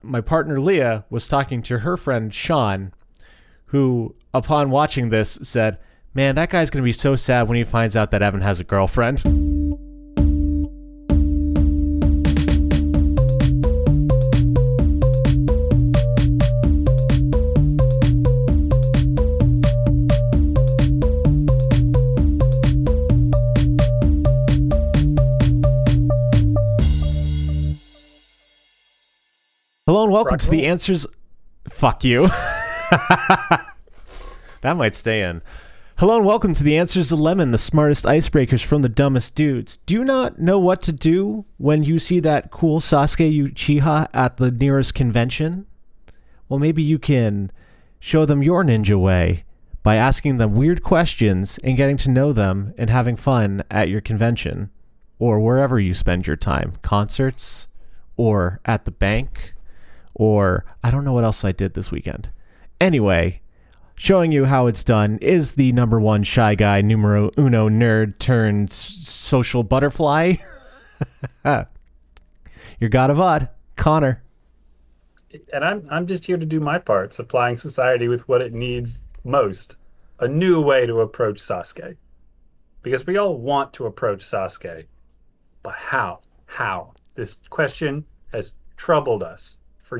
my partner Leah was talking to her friend Sean, who, upon watching this, said, "Man, that guy's going to be so sad when he finds out that Evan has a girlfriend." Hello and welcome to the Answers... Fuck you. That might stay in. Hello and welcome to the Answers of Lemon, the smartest icebreakers from the dumbest dudes. Do you not know what to do when you see that cool Sasuke Uchiha at the nearest convention? Well, maybe you can show them your ninja way by asking them weird questions and getting to know them and having fun at your convention or wherever you spend your time. Concerts or at the bank. Or I don't know what else I did this weekend. Anyway, showing you how it's done is the number one shy guy, numero uno nerd turned social butterfly. Your god of odd, Connor. And I'm just here to do my part, supplying society with what it needs most. A new way to approach Sasuke. Because we all want to approach Sasuke. But how? How? This question has troubled us for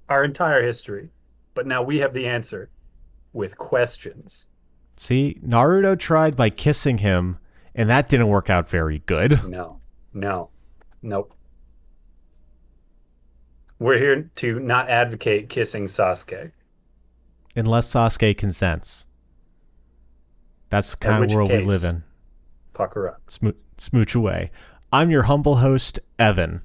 our entire history, but now we have the answer with questions. See, Naruto tried by kissing him, and that didn't work out very good. Nope. We're here to not advocate kissing Sasuke. Unless Sasuke consents. That's the kind of world we live in. Pucker up. Smooch away. I'm your humble host, Evan.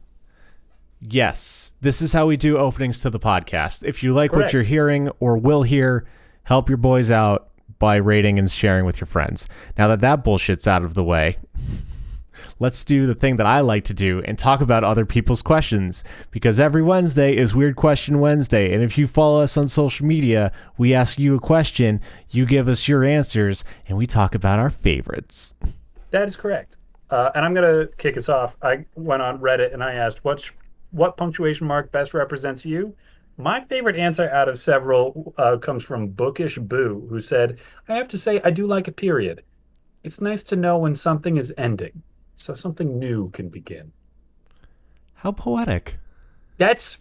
Yes, this is how we do openings to the podcast. If you like what you're hearing or will hear, help your boys out by rating and sharing with your friends. Now that bullshit's out of the way, let's do the thing that I like to do and talk about other people's questions, because every Wednesday is Weird Question Wednesday, and if you follow us on social media, we ask you a question, you give us your answers, and we talk about our favorites. That is correct. And I'm going to kick us off. I went on Reddit and I asked, what punctuation mark best represents you? My favorite answer out of several comes from Bookish Boo, who said, I have to say I do like a period. It's nice to know when something is ending, so something new can begin. How poetic. That's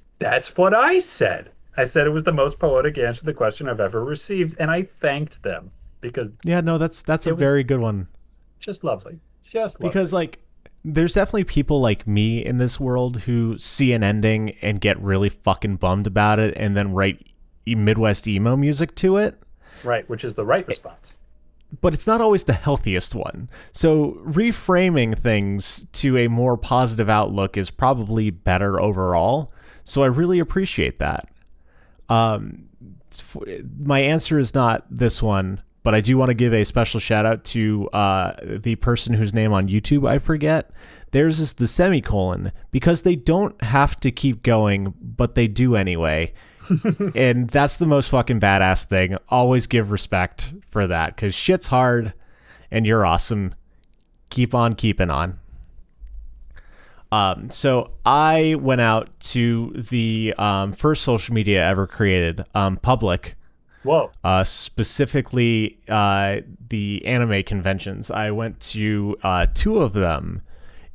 what I said. I said it was the most poetic answer to the question I've ever received, and I thanked them because... Yeah, no, that's a very good one. Just lovely. Just lovely. Because, there's definitely people like me in this world who see an ending and get really fucking bummed about it and then write Midwest emo music to it. Right, which is the right response. But it's not always the healthiest one. So reframing things to a more positive outlook is probably better overall. So I really appreciate that. My answer is not this one, but I do want to give a special shout out to the person whose name on YouTube I forget. Theirs is the semicolon, because they don't have to keep going, but they do anyway. And that's the most fucking badass thing. Always give respect for that, because shit's hard and you're awesome. Keep on keeping on. So I went out to the first social media ever created, Public. Whoa. Specifically, the anime conventions. I went to two of them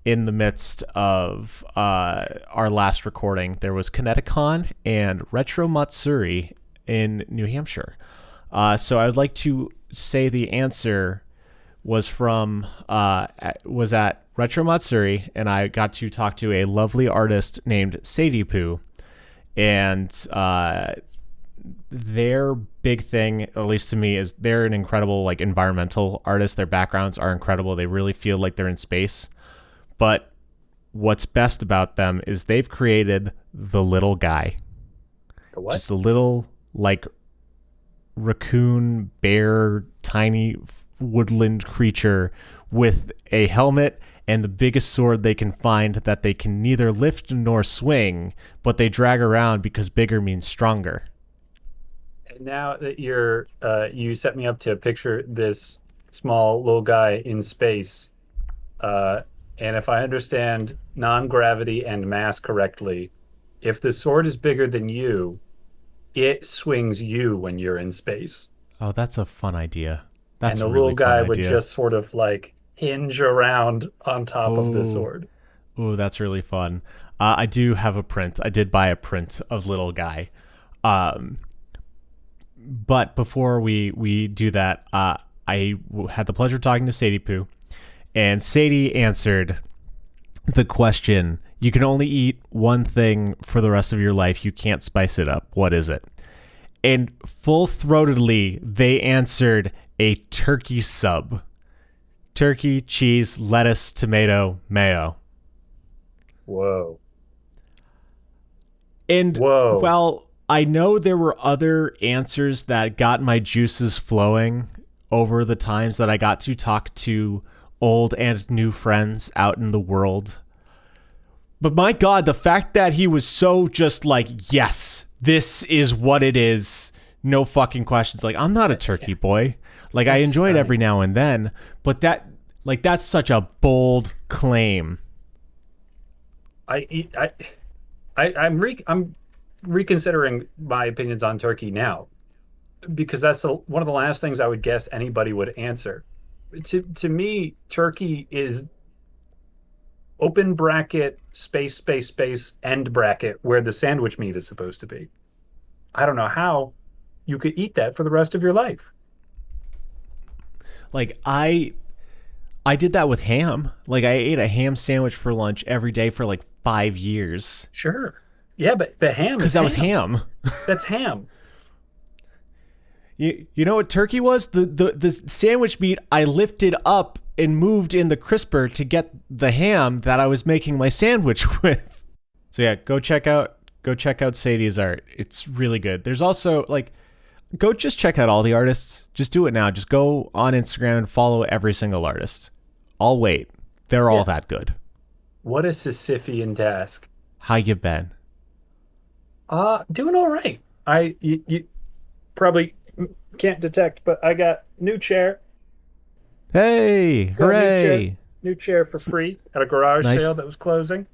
in the midst of our last recording. There was Kineticon and Retro Matsuri in New Hampshire. So I would like to say the answer was at Retro Matsuri, and I got to talk to a lovely artist named Sadie Poo, and their big thing, at least to me, is they're an incredible environmental artist. Their backgrounds are incredible. They really feel like they're in space. But what's best about them is they've created the little guy. The what? Just a little raccoon, bear, tiny woodland creature with a helmet and the biggest sword they can find that they can neither lift nor swing, but they drag around because bigger means stronger. Now that you set me up to picture this small little guy in space, and if I understand non-gravity and mass correctly, If the sword is bigger than you, it swings you when you're in space. Oh, that's a fun idea. And That's a the little really fun guy would idea. just sort of like hinge around on top of the Oh, sword. oh, that's really fun. I do have a print. I did buy a print of little guy. Um, but before we do that, had the pleasure of talking to Sadie Poo, and Sadie answered the question. You can only eat one thing for the rest of your life. You can't spice it up. What is it? And full-throatedly, they answered a turkey sub. Turkey, cheese, lettuce, tomato, mayo. Whoa. And Whoa. while I know there were other answers that got my juices flowing over the times that I got to talk to old and new friends out in the world, but my God, the fact that he was so just like, yes, this is what it is. No fucking questions. Like, I'm not a turkey boy. Like, I That's enjoy it every stunning. now and then, but that's such a bold claim. I eat I'm reconsidering my opinions on turkey now because that's one of the last things I would guess anybody would answer. To me, turkey is open bracket space space space end bracket where the sandwich meat is supposed to be. I don't know how you could eat that for the rest of your life. Like, I did that with ham. Like, I ate a ham sandwich for lunch every day for like 5 years Sure. Yeah, but the ham because is that was ham. ham. That's ham. You know what turkey was? The sandwich meat I lifted up and moved in the crisper to get the ham that I was making my sandwich with. So yeah, go check out Sadie's art. It's really good. There's also like go just check out all the artists. Just do it now. Just go on Instagram and follow every single artist. I'll wait. They're all Yeah. that good. What a Sisyphean task. How you been? Doing all right. You probably can't detect, but I got new chair. Hey, Got hooray. new chair for free at a garage sale Nice. that was closing.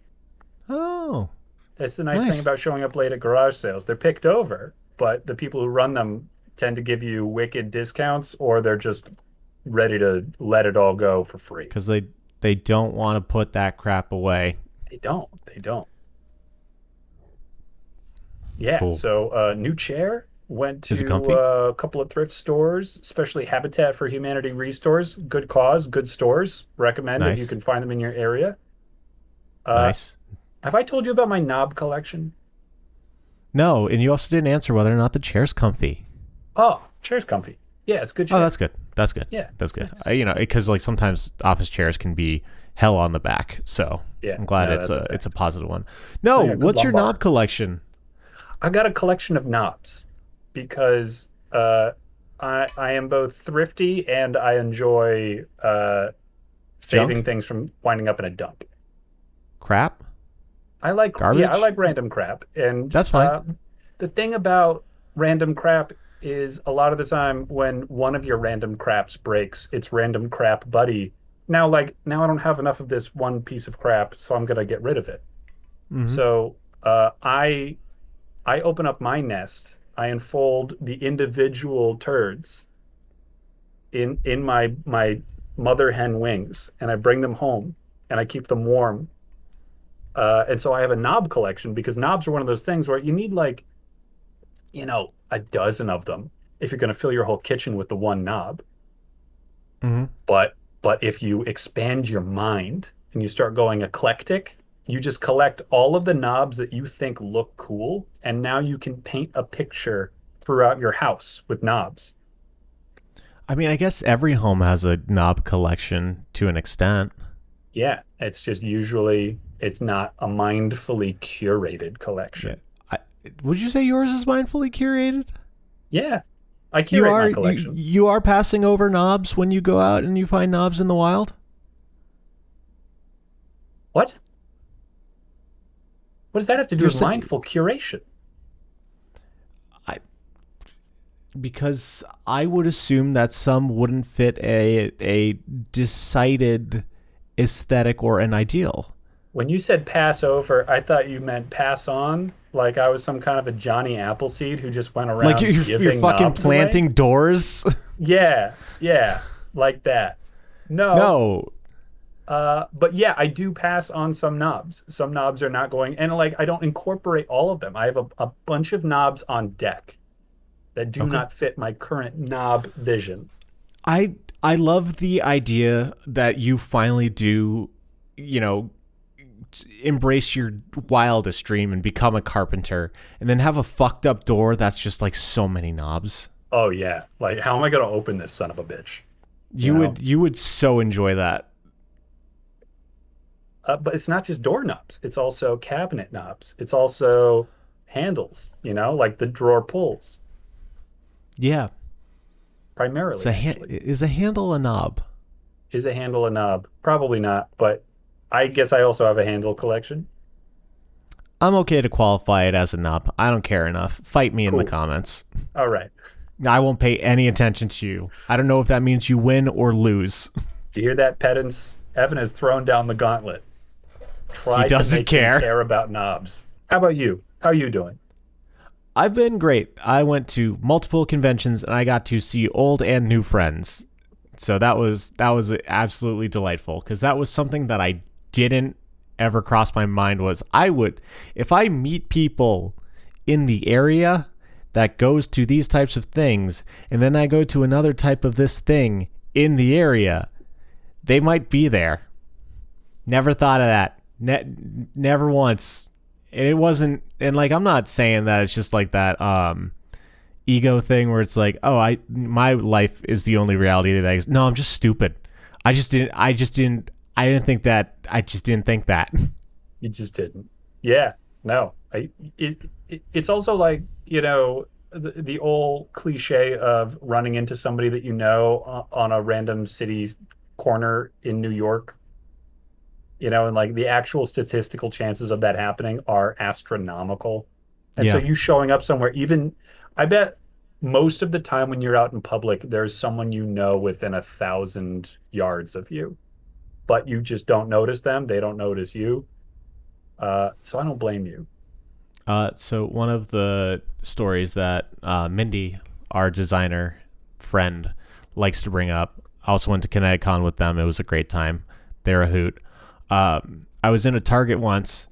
Oh, That's the nice thing nice. about showing up late at garage sales. They're picked over, but the people who run them tend to give you wicked discounts, or they're just ready to let it all go for free. Because they don't want to put that crap away. They don't. They don't. Yeah. Cool. So, new chair. Went Is it to comfy? a couple of thrift stores, especially Habitat for Humanity restores. Good cause, good stores. Recommend if you Nice. can find them in your area. Uh, Nice. have I told you about my knob collection? No, and you also didn't answer whether or not the chair's comfy. Oh, chair's comfy. Yeah, it's a good Oh, chair. that's good. That's good. Yeah, That's it's good. nice. Because like sometimes office chairs can be hell on the back. So Yeah, I'm glad no, it's that's a a fact. positive one. Oh, No, yeah, good what's your lumbar. knob collection? I got a collection of knobs because I am both thrifty and I enjoy saving Junk? things from winding up in a dump. Crap? I Garbage? like random crap. And That's fine. the thing about random crap is a lot of the time when one of your random craps breaks, it's random crap buddy. Now I don't have enough of this one piece of crap, so I'm gonna get rid of it. Mm-hmm. So I open up my nest. I unfold the individual turds in my mother hen wings, and I bring them home and I keep them warm. And so I have a knob collection because knobs are one of those things where you need like, a dozen of them if you're going to fill your whole kitchen with the one knob. Mm-hmm. But if you expand your mind and you start going eclectic, you just collect all of the knobs that you think look cool, and now you can paint a picture throughout your house with knobs. I mean, I guess every home has a knob collection to an extent. Yeah, it's just usually it's not a mindfully curated Yeah. collection. I, would you say yours is mindfully curated? Yeah, I You curate my are you, collection. you are passing over knobs when you go out and you find knobs in the wild? What? What does that have to do You're with saying mindful curation? I because I would assume that some wouldn't fit a decided aesthetic or an ideal. When you said pass over, I thought you meant pass on, like I was some kind of a Johnny Appleseed who just went Like around you're giving fucking knobs away. planting doors. Yeah, yeah, like that. No, No. but yeah, I do pass on some knobs. Some knobs are not going, and like I don't incorporate all of them. I have a bunch of knobs on deck that do Okay. not fit my current knob vision. I love the idea that you finally do, you know, embrace your wildest dream and become a carpenter and then have a fucked up door that's just like so many knobs. Oh yeah, like how am I gonna open this son of a bitch? You would so enjoy that. But it's not just doorknobs. It's also cabinet knobs. It's also handles, like the drawer pulls, Yeah. primarily, actually. Is a handle a knob? Is a handle a knob? Probably not, but I guess I also have a handle collection. I'm okay to qualify it as a knob. I don't care enough. Fight me in the Cool. comments. All right. I won't pay any attention to you. I don't know if that means you win or lose. Do you hear that, pedants? Evan has thrown down the gauntlet. Try He doesn't to make care. him care about knobs. How about you? How are you doing? I've been great. I went to multiple conventions and I got to see old and new friends. So that was absolutely delightful because that was something that I didn't ever cross my mind was I would, if I meet people in the area that goes to these types of things and then I go to another type of this thing in the area, they might be there. Never thought of that. Never once. And it wasn't, and like I'm not saying that it's just like that ego thing where it's like, oh, my life is the only reality that exists. No, I'm just stupid. I didn't think that. You just didn't. Yeah. No. It's also like, the old cliche of running into somebody that you know on a random city corner in New York, and like the actual statistical chances of that happening are astronomical. And so Yeah. you showing up somewhere, even I bet most of the time when you're out in public, there's someone within 1,000 yards of you, but you just don't notice them. They don't notice you. So I don't blame you. So one of the stories that Mindy, our designer friend, likes to bring up. I also went to ConnectiCon with them. It was a great time. They're a hoot. I was in a Target once,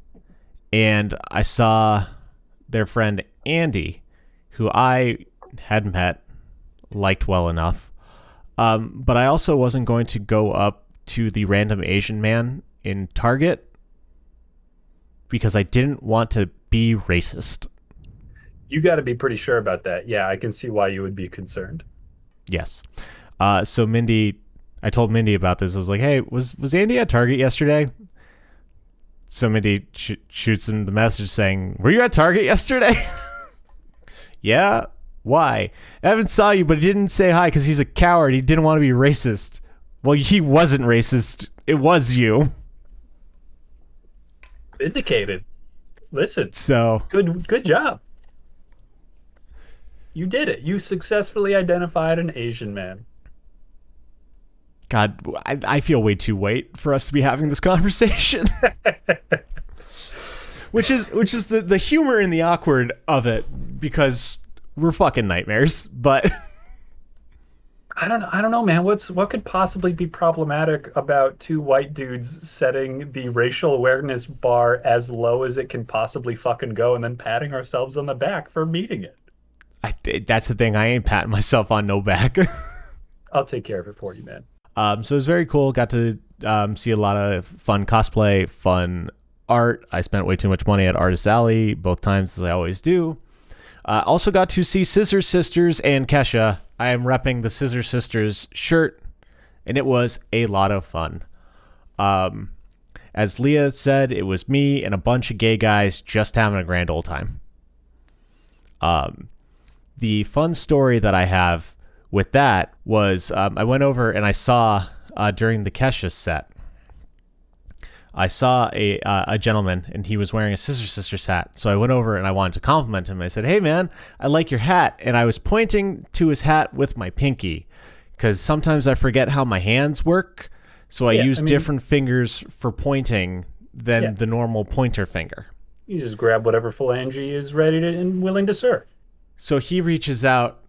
and I saw their friend Andy, who I had met, liked well enough. But I also wasn't going to go up to the random Asian man in Target because I didn't want to be racist. You got to be pretty sure about that. Yeah, I can see why you would be concerned. Yes. So I told Mindy about this. I was like, hey, was Andy at Target yesterday? So Mindy shoots him the message saying, were you at Target yesterday? Yeah. Why? Evan saw you, but he didn't say hi because he's a coward. He didn't want to be racist. Well, he wasn't racist. It was you. Vindicated. Listen, So good job. You did it. You successfully identified an Asian man. God, I feel way too white for us to be having this conversation. which is the humor and the awkward of it, because we're fucking nightmares. But I don't know, man. What could possibly be problematic about two white dudes setting the racial awareness bar as low as it can possibly fucking go and then patting ourselves on the back for meeting it? that's the thing. I ain't patting myself on no back. I'll take care of it for you, man. So it was very cool. Got to see a lot of fun cosplay, fun art. I spent way too much money at Artist Alley both times, as I always do. Also got to see Scissor Sisters and Kesha. I am repping the Scissor Sisters shirt, and it was a lot of fun. As Leah said, it was me and a bunch of gay guys just having a grand old time. The fun story that I have with that was I went over and I saw during the Kesha set, I saw a gentleman and he was wearing a Scissor Sisters hat. So I went over and I wanted to compliment him. I said, hey man, I like your hat. And I was pointing to his hat with my pinky because sometimes I forget how my hands work. So I use different fingers for pointing than the normal pointer finger. You just grab whatever phalange is ready to and willing to serve. So he reaches out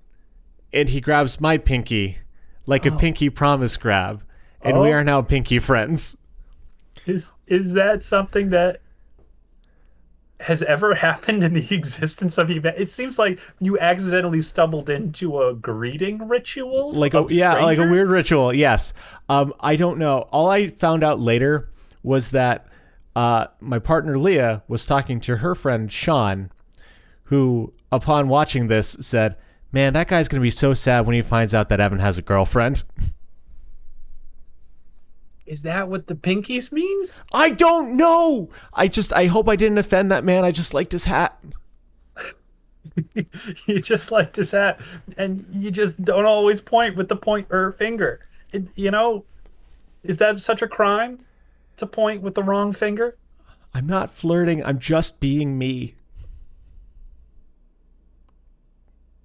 and he grabs my pinky like a pinky promise grab, and we are now pinky friends. Is that something that has ever happened in the existence of event? It seems like you accidentally stumbled into a greeting ritual, like a weird ritual. Yes, I don't know. All I found out later was that my partner Leah was talking to her friend Sean, who, upon watching this, said, "Man, that guy's gonna be so sad when he finds out that Evan has a girlfriend." Is that what the pinkies means? I don't know. I hope I didn't offend that man. I just liked his hat. You just liked his hat, and you just don't always point with the pointer finger. Is that such a crime to point with the wrong finger? I'm not flirting. I'm just being me.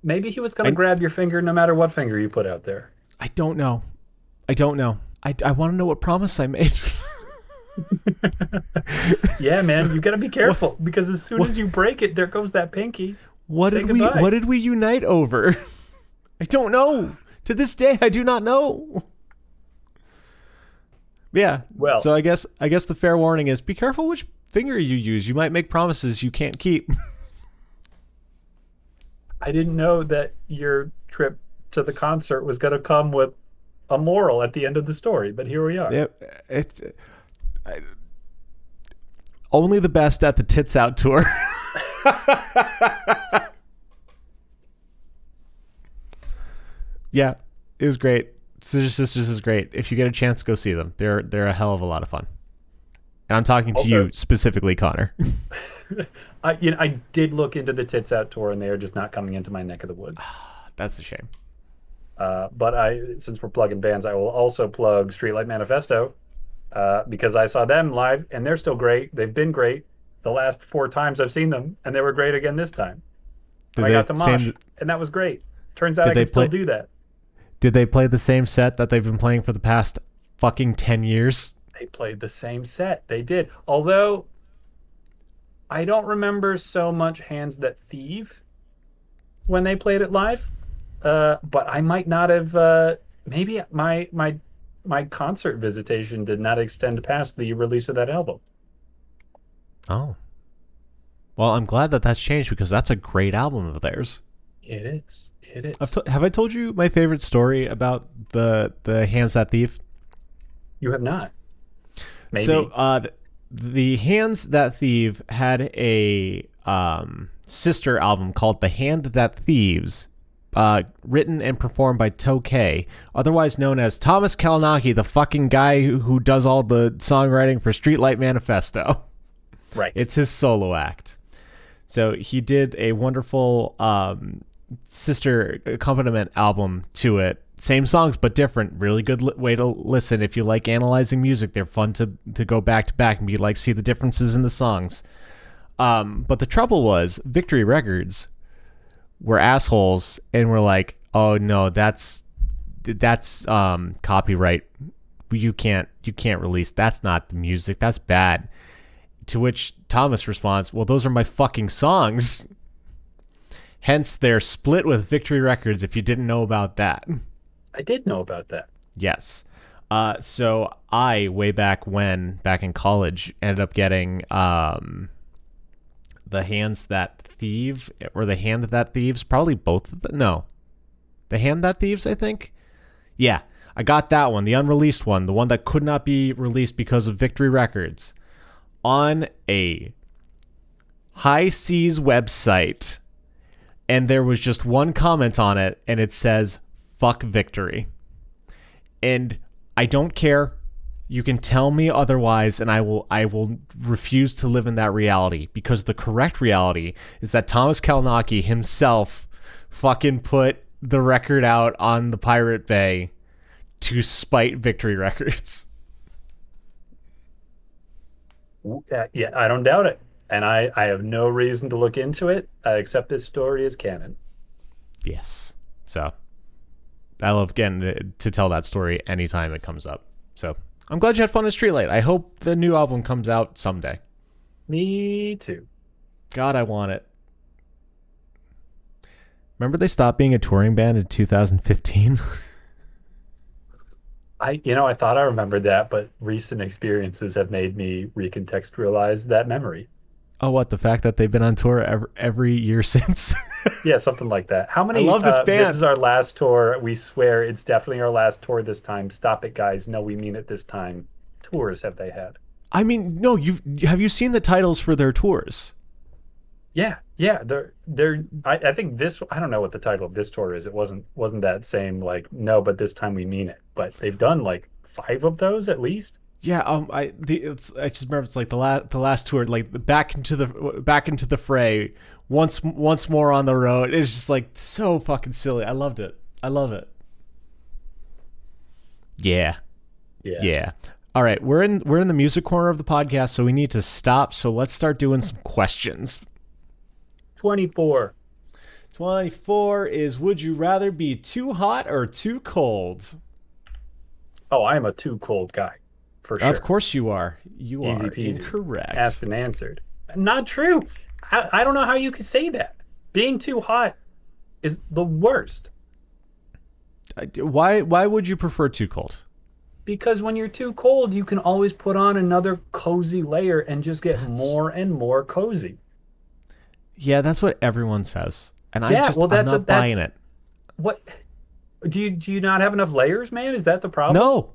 Maybe he was going to grab your finger no matter what finger you put out there. I don't know. I want to know what promise I made. Yeah, man, you got to be careful because as soon as you break it, there goes that pinky. What did we unite over? I don't know. To this day, I do not know. Yeah. Well, so I guess the fair warning is be careful which finger you use. You might make promises you can't keep. I didn't know that your trip to the concert was going to come with a moral at the end of the story, but here we are. Only the best at the Tits Out tour. Yeah, it was great. Scissor Sisters is great. If you get a chance, go see them. They're a hell of a lot of fun. And I'm talking to you specifically, Connor. I did look into the Tits Out tour, and they are just not coming into my neck of the woods. That's a shame. But since we're plugging bands, I will also plug Streetlight Manifesto because I saw them live, and they're still great. They've been great the last 4 times I've seen them, and they were great again this time. I got to mosh, and that was great. Turns out I can still do that. Did they play the same set that they've been playing for the past fucking 10 years? They played the same set. They did. Although, I don't remember so much Hands That Thieve when they played it live. But I might not have. Maybe my concert visitation did not extend past the release of that album. Oh. Well, I'm glad that that's changed because that's a great album of theirs. It is. It is. Have I told you my favorite story about the Hands That Thieve? You have not. Maybe. So, the Hands That Thieve had a sister album called The Hand That Thieves, written and performed by Tokay, otherwise known as Thomas Kalinaki, the fucking guy who does all the songwriting for Streetlight Manifesto. Right. It's his solo act. So he did a wonderful sister accompaniment album to it. Same songs, but different. Really good way to listen. If you like analyzing music, they're fun to go back to back and be like, see the differences in the songs. But the trouble was, Victory Records were assholes and were like, oh no, that's copyright. You can't release. That's not the music. That's bad. To which Thomas responds, well, those are my fucking songs. Hence, they're split with Victory Records, if you didn't know about that. I did know about that. Yes. So I, way back in college, ended up getting The Hands That Thieve, or The Hand That Thieves, probably both of them. No. The Hand That Thieves, I think? Yeah, I got that one, the unreleased one, the one that could not be released because of Victory Records, on a High Seas website, and there was just one comment on it, and it says, fuck Victory. And I don't care. You can tell me otherwise, and I will refuse to live in that reality, because the correct reality is that Thomas Kalinaki himself fucking put the record out on the Pirate Bay to spite Victory Records. Yeah, I don't doubt it. And I have no reason to look into it, except this story is canon. Yes. So I love getting to tell that story anytime it comes up. So I'm glad you had fun at Streetlight. I hope the new album comes out someday. Me too. God, I want it. Remember they stopped being a touring band in 2015? I thought I remembered that, but recent experiences have made me recontextualize that memory. Oh, what? The fact that they've been on tour every year since? Yeah, something like that. How many? I love this band. This is our last tour. We swear it's definitely our last tour this time. Stop it, guys. No, we mean it this time. Tours have they had? I mean, no. Have you seen the titles for their tours? Yeah. They're. I think this. I don't know what the title of this tour is. It wasn't that same like no, but this time we mean it. But they've done like 5 of those at least. Yeah, I just remember it's like the last tour, like back into the fray once more on the road. It's just like so fucking silly. I loved it. I love it. Yeah. All right, we're in the music corner of the podcast, so we need to stop. So let's start doing some questions. 24. 24 is: would you rather be too hot or too cold? Oh, I am a too cold guy. For sure. Of course you are. You Easy are peasy. incorrect. Asked and answered. Not true. I don't know how you could say that. Being too hot is the worst. Why would you prefer too cold? Because when you're too cold, you can always put on another cozy layer and just get more and more cozy. Yeah, that's what everyone says. And I'm not buying it. What? Do you not have enough layers, man? Is that the problem?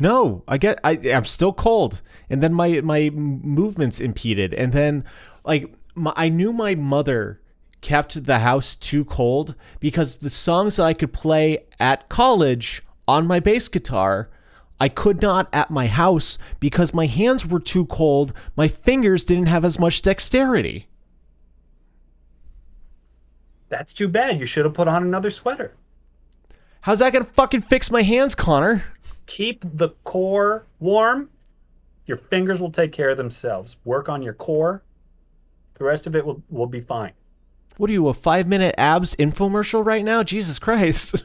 No, I'm still cold, and then my movements impeded, and then like I knew my mother kept the house too cold because the songs that I could play at college on my bass guitar, I could not at my house because my hands were too cold. My fingers didn't have as much dexterity. That's too bad. You should have put on another sweater. How's that gonna fucking fix my hands, Connor? Keep the core warm. Your fingers will take care of themselves. Work on your core. The rest of it will be fine. What are you, a 5-minute abs infomercial right now? Jesus Christ.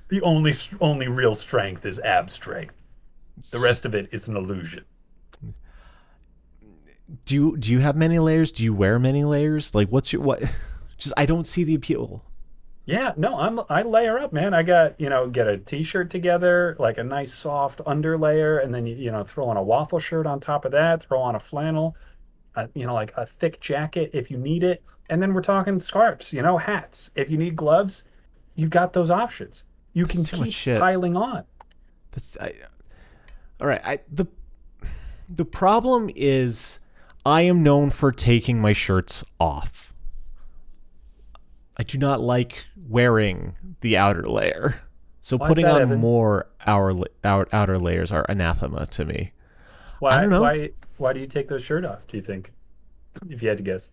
The only real strength is ab strength. The rest of it is an illusion. Do you have many layers? Do you wear many layers? Like what? Just I don't see the appeal. Yeah, no, I layer up, man. I got, get a t-shirt together, like a nice soft underlayer, and then throw on a waffle shirt on top of that, throw on a flannel, like a thick jacket if you need it. And then we're talking scarves, hats. If you need gloves, you've got those options. You can keep piling on. All right, the problem is I am known for taking my shirts off. I do not like wearing the outer layer. So putting on more outer layers are anathema to me. Why, I don't know. Why do you take those shirt off, do you think? If you had to guess.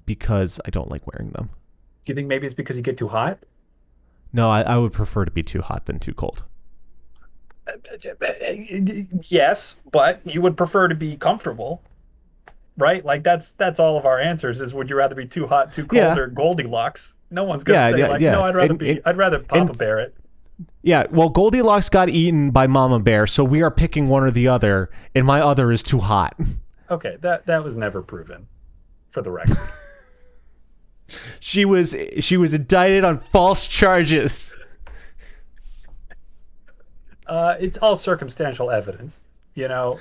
Because I don't like wearing them. Do you think maybe it's because you get too hot? No, I would prefer to be too hot than too cold. Yes, but you would prefer to be comfortable. Right? Like that's all of our answers is would you rather be too hot, too cold, or Goldilocks? No one's gonna say no, I'd rather Papa Bear it. Yeah, well, Goldilocks got eaten by Mama Bear, so we are picking one or the other, and my other is too hot. Okay, that was never proven, for the record. She was indicted on false charges. It's all circumstantial evidence. Her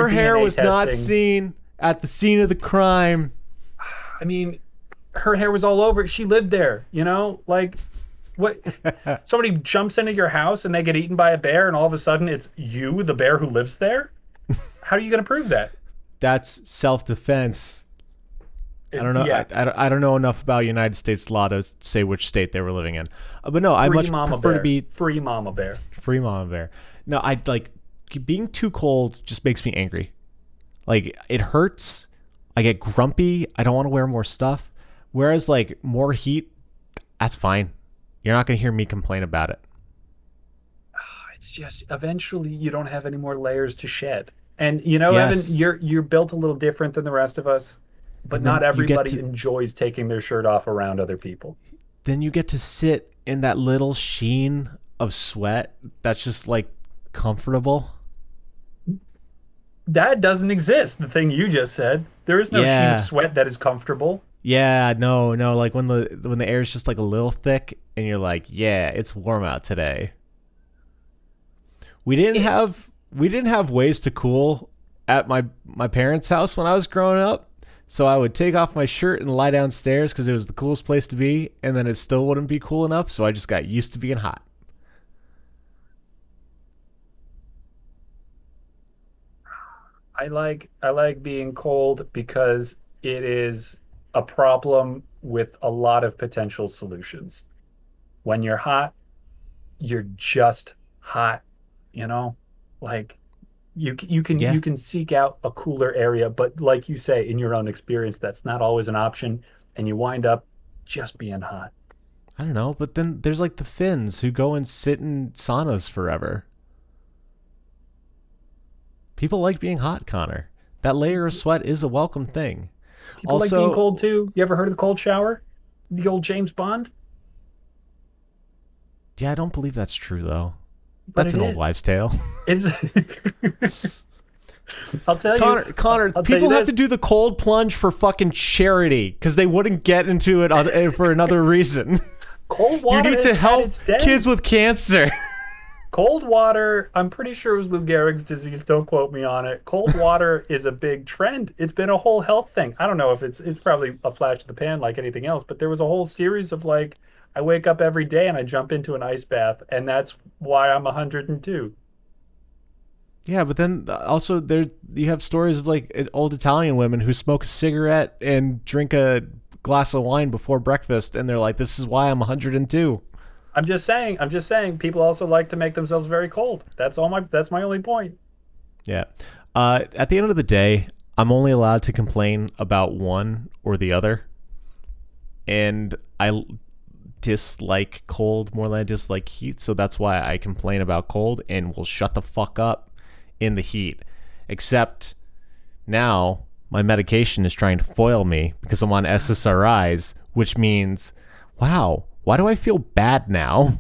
hair was not seen at the scene of the crime. I mean, her hair was all over. She lived there, like what? Somebody jumps into your house and they get eaten by a bear, and all of a sudden it's you, the bear who lives there. How are you going to prove that? That's self-defense. I don't know. Yeah. I don't know enough about United States law to say which state they were living in. But no, I much prefer to be free Mama Bear. Free Mama Bear. No, I like being too cold. Just makes me angry. Like it hurts. I get grumpy. I don't want to wear more stuff. Whereas like more heat, that's fine. You're not going to hear me complain about it. It's just eventually you don't have any more layers to shed. And Evan, you're built a little different than the rest of us. But not everybody enjoys taking their shirt off around other people. then you get to sit in that little sheen of sweat that's just like comfortable. That doesn't exist. The thing you just said. There is no sheen of Yeah. sweat that is comfortable. Yeah, no, like when the air is just like a little thick and you're like, yeah, it's warm out today. We didn't have ways to cool at my parents' house when I was growing up. So I would take off my shirt and lie downstairs because it was the coolest place to be, and then it still wouldn't be cool enough, so I just got used to being hot. I like being cold because it is a problem with a lot of potential solutions. When you're hot, you're just hot, you know? Like Yeah, you can seek out a cooler area, but like you say, in your own experience, that's not always an option, and you wind up just being hot. I don't know, but then there's like the Finns who go and sit in saunas forever. People like being hot, Connor. That layer of sweat is a welcome thing. People like being Also, cold too. You ever heard of the cold shower? The old James Bond? yeah, I don't believe that's true though. But That's it an old is. wives' tale. It's I'll tell you. Connor, I'll tell you people have this. to do the cold plunge for fucking charity because they wouldn't get into it for another reason. Cold You water need has to had help its day. kids with cancer. Cold water, I'm pretty sure it was Lou Gehrig's disease. Don't quote me on it. Cold water is a big trend. It's been a whole health thing. I don't know if it's probably a flash in the pan like anything else, but there was a whole series of like, I wake up every day and I jump into an ice bath, and that's why I'm 102. Yeah, but then also there you have stories of like old Italian women who smoke a cigarette and drink a glass of wine before breakfast, and they're like, "This is why I'm 102." I'm just saying, people also like to make themselves very cold. That's my only point. Yeah. At the end of the day, I'm only allowed to complain about one or the other, and I dislike cold more than I dislike heat, so that's why I complain about cold and will shut the fuck up in the heat. Except now my medication is trying to foil me because I'm on SSRIs, which means, wow, why do I feel bad now?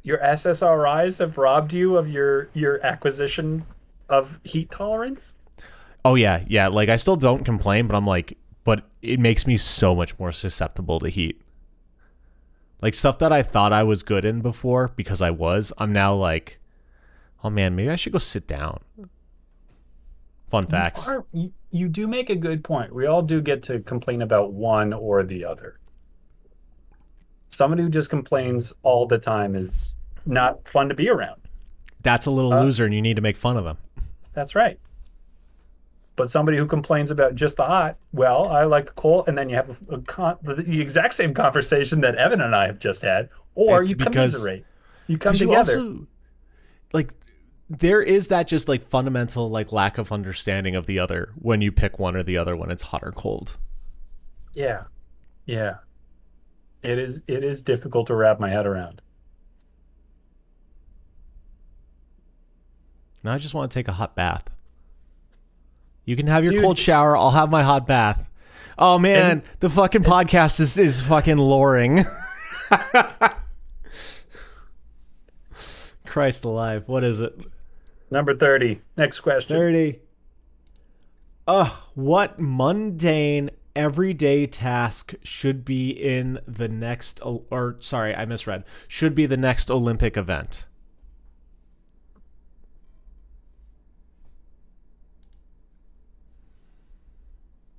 Your SSRIs have robbed you of your acquisition of heat tolerance? Oh yeah, like I still don't complain, but I'm like, but it makes me so much more susceptible to heat. Like stuff that I thought I was good in before because I'm now like, oh man, maybe I should go sit down. Fun facts. You do make a good point. We all do get to complain about one or the other. Somebody who just complains all the time is not fun to be around. That's a little loser and you need to make fun of them. That's right. But somebody who complains about just the hot, well, I like the cold, and then you have the exact same conversation that Evan and I have just had, or It's you because- commiserate. You come 'Cause you together. also, like, there is that just like fundamental like lack of understanding of the other when you pick one or the other when it's hot or cold. Yeah. Yeah. It is difficult to wrap my head around. Now I just want to take a hot bath. You can have your Dude. cold shower. I'll have my hot bath. Oh man, the fucking podcast is fucking loring. Christ alive, what is it? Number 30. Next question. 30. What mundane everyday task should be in the next or sorry, I misread. Should be the next Olympic event?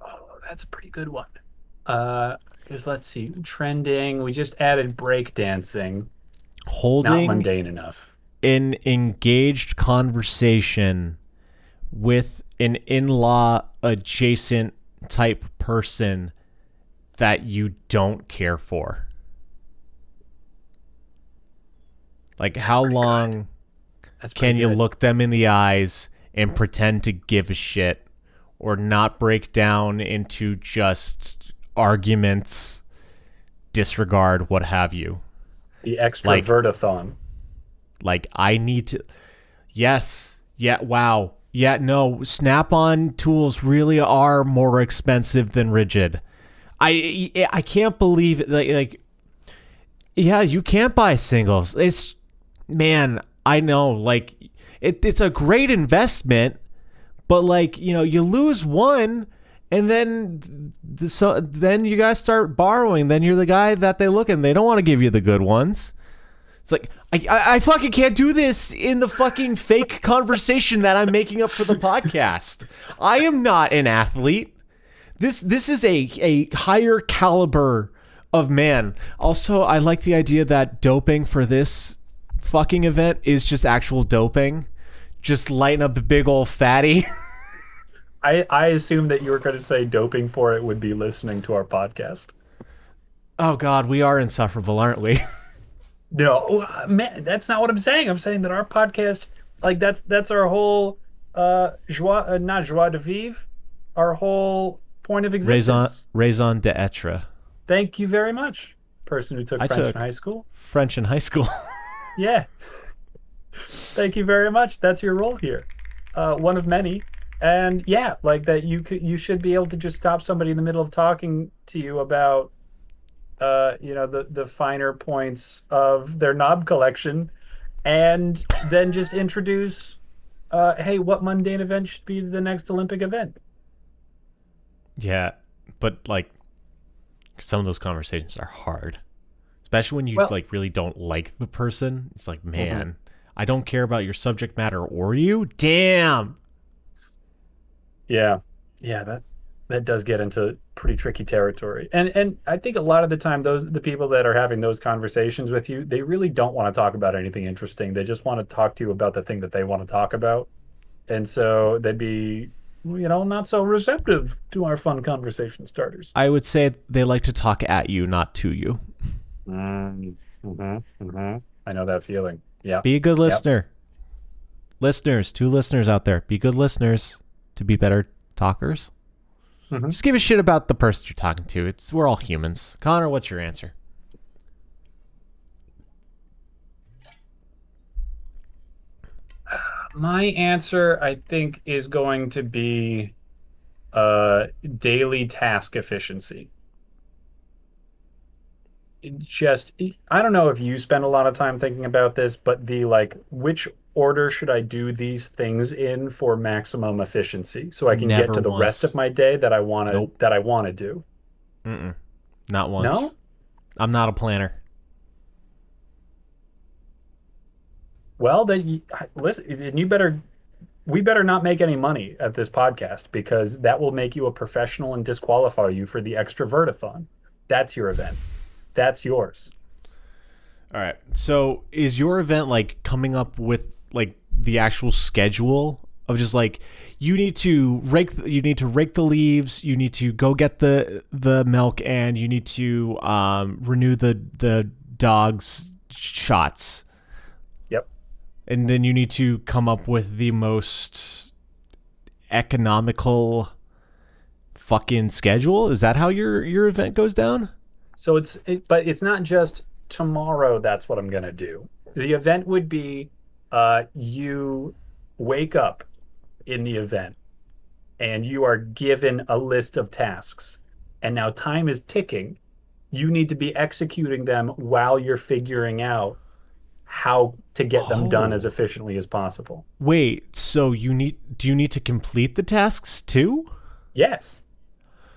Oh, that's a pretty good one. Because let's see. Trending. We just added breakdancing. Not Holding mundane enough. an engaged conversation with an in-law adjacent type person that you don't care for. Like how long That's can pretty you good. look them in the eyes and pretend to give a shit or not break down into just arguments, disregard, what have you? The extrovertathon. Like I need to yes, yeah, wow. Yeah, no, Snap-on tools really are more expensive than Rigid. I can't believe it. Like yeah, you can't buy singles. It's man, I know. Like it's a great investment, but like you lose one, and then you guys start borrowing. Then you're the guy that they look at, and they don't want to give you the good ones. It's like I fucking can't do this in the fucking fake conversation that I'm making up for the podcast. I am not an athlete. This is a higher caliber of man. Also, I like the idea that doping for this fucking event is just actual doping. Just lighten up a big old fatty. I assume that you were going to say doping for it would be listening to our podcast. Oh God, we are insufferable, aren't we? No, man, that's not what I'm saying. I'm saying that our podcast, like that's our whole not joie de vivre, our whole point of existence. Raison d'etre. Thank you very much, person who took French in high school. French in high school. Yeah. Thank you very much. That's your role here. One of many. And yeah, like that you should be able to just stop somebody in the middle of talking to you about the finer points of their knob collection, and then just introduce hey, what mundane event should be the next Olympic event? Yeah, but like some of those conversations are hard, especially when you like really don't like the person. It's like, man, I don't care about your subject matter or you. Damn. Yeah, that does get into pretty tricky territory. And I think a lot of the time the people that are having those conversations with you, they really don't want to talk about anything interesting. They just want to talk to you about the thing that they want to talk about. And so they'd be, not so receptive to our fun conversation starters. I would say they like to talk at you, not to you. I know that feeling. Yeah. Be a good listener. Yep. Listeners, 2 listeners out there, be good listeners to be better talkers. Just give a shit about the person you're talking to. We're all humans. Connor, what's your answer? My answer, I think, is going to be daily task efficiency. I don't know if you spend a lot of time thinking about this, but which order should I do these things in for maximum efficiency so I can get to the rest of my day that I want to do? Not once. No? I'm not a planner. Well, then listen, we better not make any money at this podcast, because that will make you a professional and disqualify you for the extrovertathon. That's your event. That's yours. All right. So is your event like coming up with like the actual schedule of just like you need to rake the leaves, you need to go get the milk, and you need to renew the dog's shots. Yep. And then you need to come up with the most economical fucking schedule? Is that how your event goes down? So but it's not just tomorrow that's what I'm going to do. The event would be you wake up in the event and you are given a list of tasks, and now time is ticking. You need to be executing them while you're figuring out how to get them done as efficiently as possible. Wait, so do you need to complete the tasks too? Yes.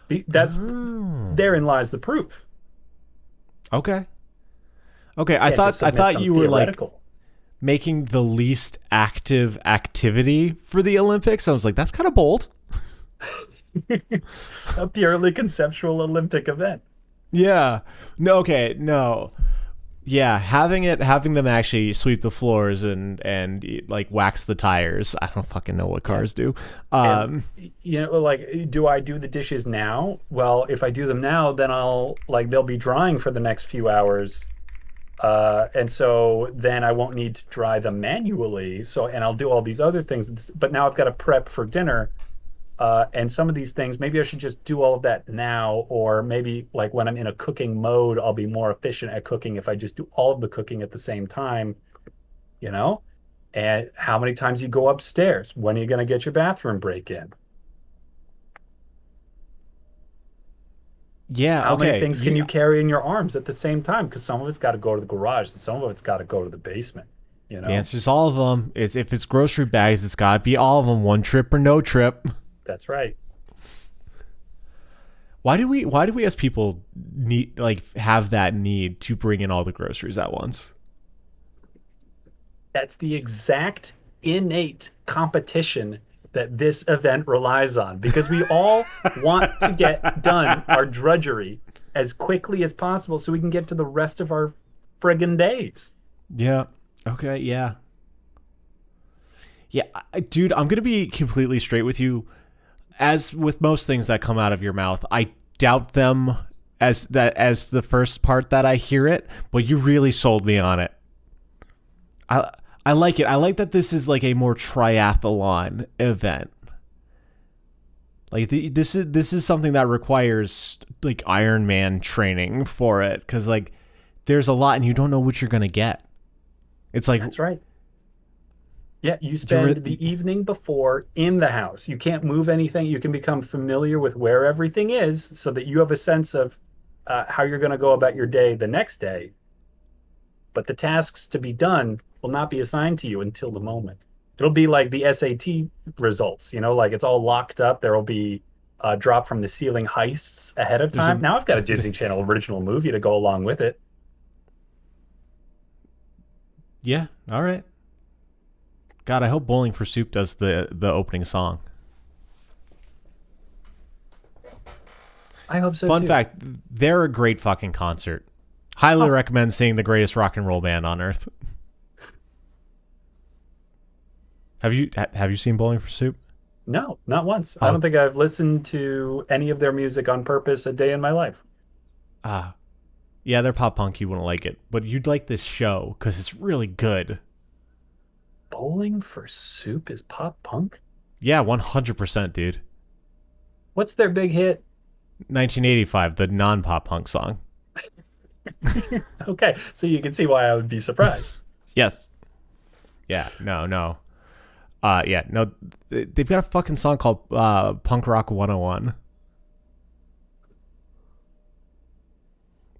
Therein lies the proof. Okay. I thought you were like making the least active activity for the Olympics. I was like, that's kind of bold. A purely conceptual Olympic event. Yeah. No. Yeah, having them actually sweep the floors and like wax the tires. I don't fucking know what cars do. Do I do the dishes now? Well, if I do them now, then they'll be drying for the next few hours. And so then I won't need to dry them manually. And I'll do all these other things. But now I've got to prep for dinner. And some of these things, maybe I should just do all of that now, or maybe like when I'm in a cooking mode, I'll be more efficient at cooking if I just do all of the cooking at the same time, And how many times you go upstairs? When are you going to get your bathroom break in? Yeah, How many okay. things can you carry in your arms at the same time? Because some of it's got to go to the garage, and some of it's got to go to the basement. You The know, answer is all of them. It's if it's grocery bags, it's got to be all of them. One trip or no trip. that's right. Why do we as people need have that need to bring in all the groceries at once? That's the exact innate competition that this event relies on because we all want to get done our drudgery as quickly as possible so we can get to the rest of our friggin' days. Yeah. Okay, yeah. Yeah, dude, I'm going to be completely straight with you. As with most things that come out of your mouth, I doubt them as the first part that I hear it, but you really sold me on it. I like it. I like that this is like a more triathlon event. Like this is something that requires like Iron Man training for it cuz like there's a lot and you don't know what you're going to get. It's like That's right. Yeah, you spend the evening before in the house. You can't move anything. You can become familiar with where everything is so that you have a sense of how you're going to go about your day the next day. But the tasks to be done will not be assigned to you until the moment. It'll be like the SAT results, like it's all locked up. There will be drop from the ceiling heists ahead of time. Now I've got a Disney Channel original movie to go along with it. Yeah, all right. God, I hope Bowling for Soup does the opening song. I hope so Fun too. fact, they're a great fucking concert. Highly recommend seeing the greatest rock and roll band on earth. Have you seen Bowling for Soup? No, not once. I don't think I've listened to any of their music on purpose a day in my life. Yeah, they're pop punk. You wouldn't like it, but you'd like this show because it's really good. Bowling for Soup is pop punk? Yeah, 100%, dude. What's their big hit? 1985, the non-pop punk song. Okay, so you can see why I would be surprised. Yes. Yeah, no. Yeah, no. They've got a fucking song called Punk Rock 101.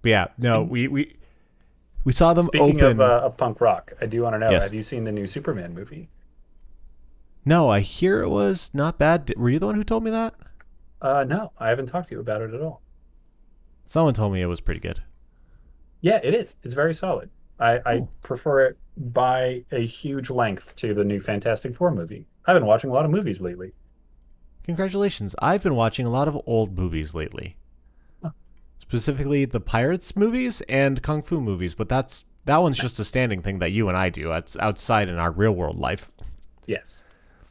But yeah, no, we saw them Speaking open. of punk rock, I do want to know, Yes. have you seen the new Superman movie? No, I hear it was not bad. Were you the one who told me that? No, I haven't talked to you about it at all. Someone told me it was pretty good. Yeah, it is. It's very solid. I prefer it by a huge length to the new Fantastic Four movie. I've been watching a lot of movies lately. Congratulations. I've been watching a lot of old movies lately. Huh. Specifically the Pirates movies and Kung Fu movies, but that one's just a standing thing that you and I do. It's outside in our real world life. Yes.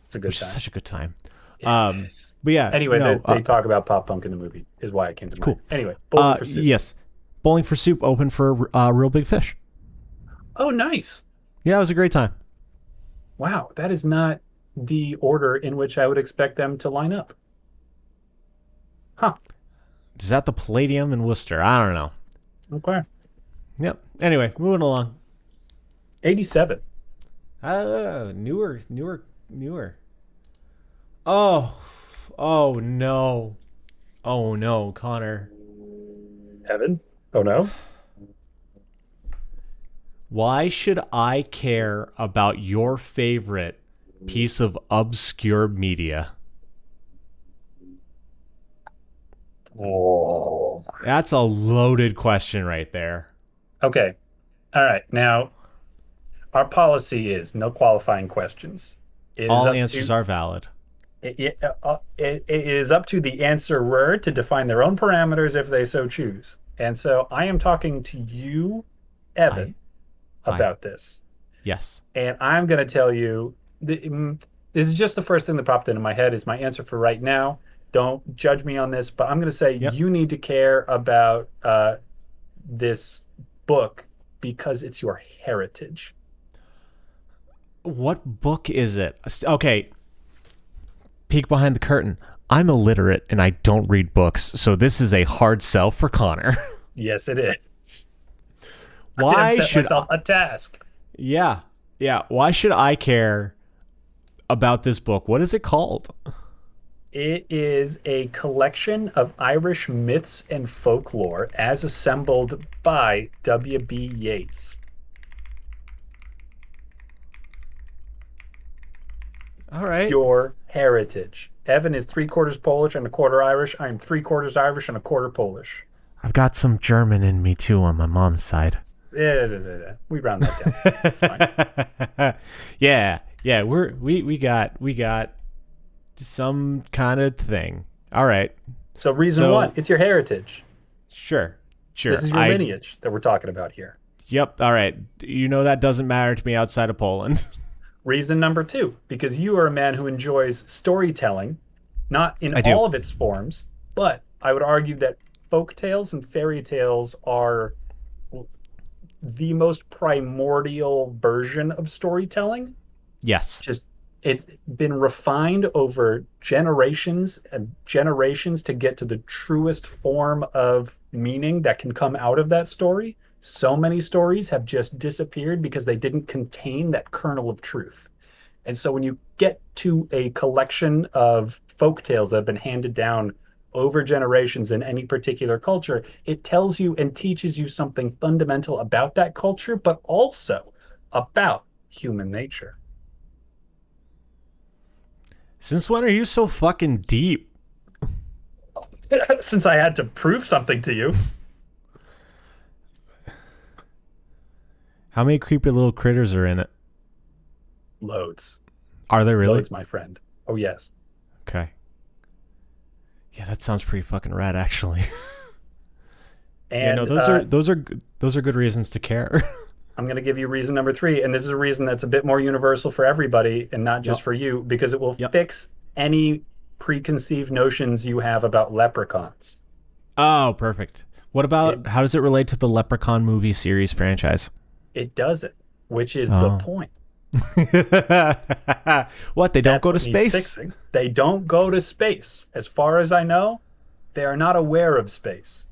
It's a good time. Such a good time. Yes. But yeah. Anyway, no, they talk about pop punk in the movie is why it came to mind. Cool. Anyway, Bowling for Soup. Yes. Bowling for Soup open for Real Big Fish. Oh, nice. Yeah, it was a great time. Wow, that is not the order in which I would expect them to line up. Huh. Is that the Palladium in Worcester? I don't know. Okay. Yep. Anyway, moving along. 87. Newer. Oh no. Oh no, Connor. Evan? Oh, no? Why should I care about your favorite piece of obscure media? Oh. That's a loaded question right there. Okay. All right. Now, our policy is no qualifying questions. All answers are valid. It is up to the answerer to define their own parameters if they so choose. And so I am talking to you, Evan, about this. Yes. And I'm going to tell you, this is just the first thing that popped into my head is my answer for right now. Don't judge me on this, but I'm going to say you need to care about this book because it's your heritage. What book is it? Okay. Peek behind the curtain. I'm illiterate and I don't read books, so this is a hard sell for Connor. Yes, it is. Why I set should myself a task? Yeah. Why should I care about this book? What is it called? It is a collection of Irish myths and folklore as assembled by W.B. Yeats. All right. Your heritage. Evan is three-quarters Polish and a quarter Irish. I am three-quarters Irish and a quarter Polish. I've got some German in me too on my mom's side. Yeah, we round that down. It's fine. Yeah. We got some kind of thing. All right. So reason one, it's your heritage. Sure. This is your lineage that we're talking about here. Yep. All right. You know that doesn't matter to me outside of Poland. Reason number two, because you are a man who enjoys storytelling, not in I do. all of its forms, but I would argue that folk tales and fairy tales are the most primordial version of storytelling. Yes. Just it's been refined over generations and generations to get to the truest form of meaning that can come out of that story. So many stories have just disappeared because they didn't contain that kernel of truth. And so when you get to a collection of folk tales that have been handed down over generations in any particular culture, it tells you and teaches you something fundamental about that culture, but also about human nature. Since when are you so fucking deep? Since I had to prove something to you. How many creepy little critters are in it? Loads. Are there really? Loads, my friend. Oh, yes. Okay. Yeah, that sounds pretty fucking rad, actually. And those are good reasons to care. I'm going to give you reason number three, and this is a reason that's a bit more universal for everybody and not just for you, because it will fix any preconceived notions you have about leprechauns. Oh, perfect. What about how does it relate to the Leprechaun movie series franchise? It doesn't, which is the point. What? They don't go to space? They don't go to space. As far as I know, they are not aware of space.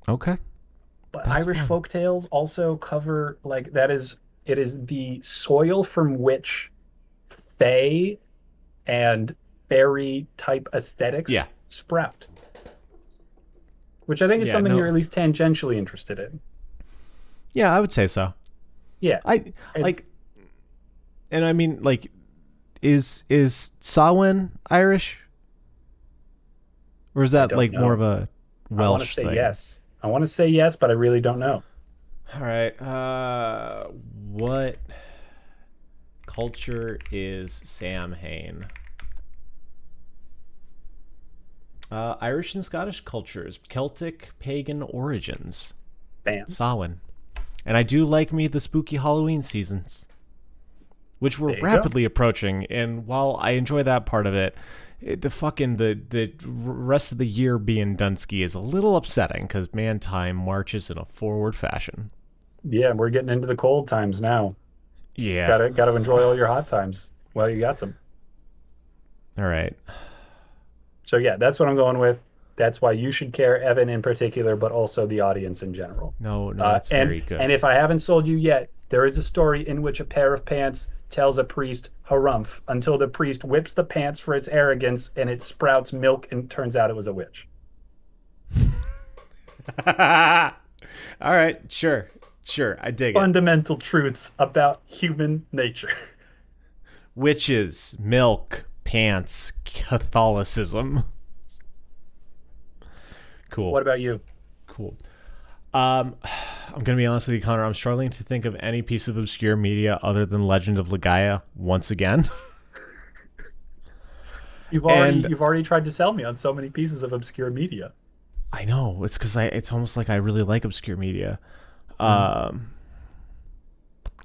Okay. But Irish folktales also cover it is the soil from which fae and fairy type aesthetics sprout. Which I think is something you're at least tangentially interested in. Yeah, I would say so. Yeah. And I mean, like, is Samhain Irish? Or is that like more of a Welsh thing? I want to say yes, but I really don't know. All right. What culture is Samhain? Irish and Scottish cultures, Celtic pagan origins. Bam. Samhain. And I do like me the spooky Halloween seasons, which we're rapidly approaching. And while I enjoy that part of it, the rest of the year being Dunsky is a little upsetting because man, time marches in a forward fashion. Yeah, we're getting into the cold times now. Yeah, gotta enjoy all your hot times while you got some. All right. So yeah, that's what I'm going with. That's why you should care, Evan in particular, but also the audience in general. No, that's very good. And if I haven't sold you yet, there is a story in which a pair of pants tells a priest harumph until the priest whips the pants for its arrogance and it sprouts milk and turns out it was a witch. All right, sure, I dig Fundamental truths about human nature. Witches, milk, pants, Catholicism. Cool. What about you? Cool. I'm going to be honest with you, Connor. I'm struggling to think of any piece of obscure media other than Legend of Legaia once again. You've already tried to sell me on so many pieces of obscure media. I know. It's because it's almost like I really like obscure media. I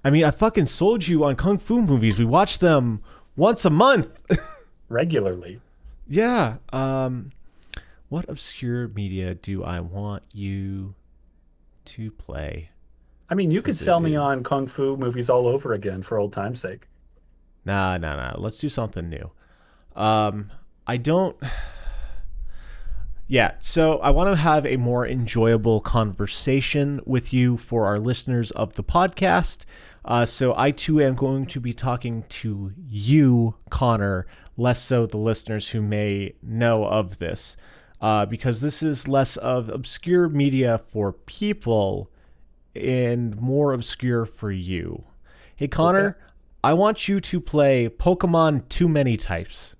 mean, I fucking sold you on Kung Fu movies. We watch them once a month. Regularly. Yeah. What obscure media do I want you to play? I mean, you could sell me on Kung Fu movies all over again for old time's sake. Nah. Let's do something new. I don't... Yeah, so I want to have a more enjoyable conversation with you for our listeners of the podcast. So I too am going to be talking to you, Connor, less so the listeners who may know of this, because this is less of obscure media for people and more obscure for you. Hey, Connor, Okay. I want you to play Pokemon Too Many Types.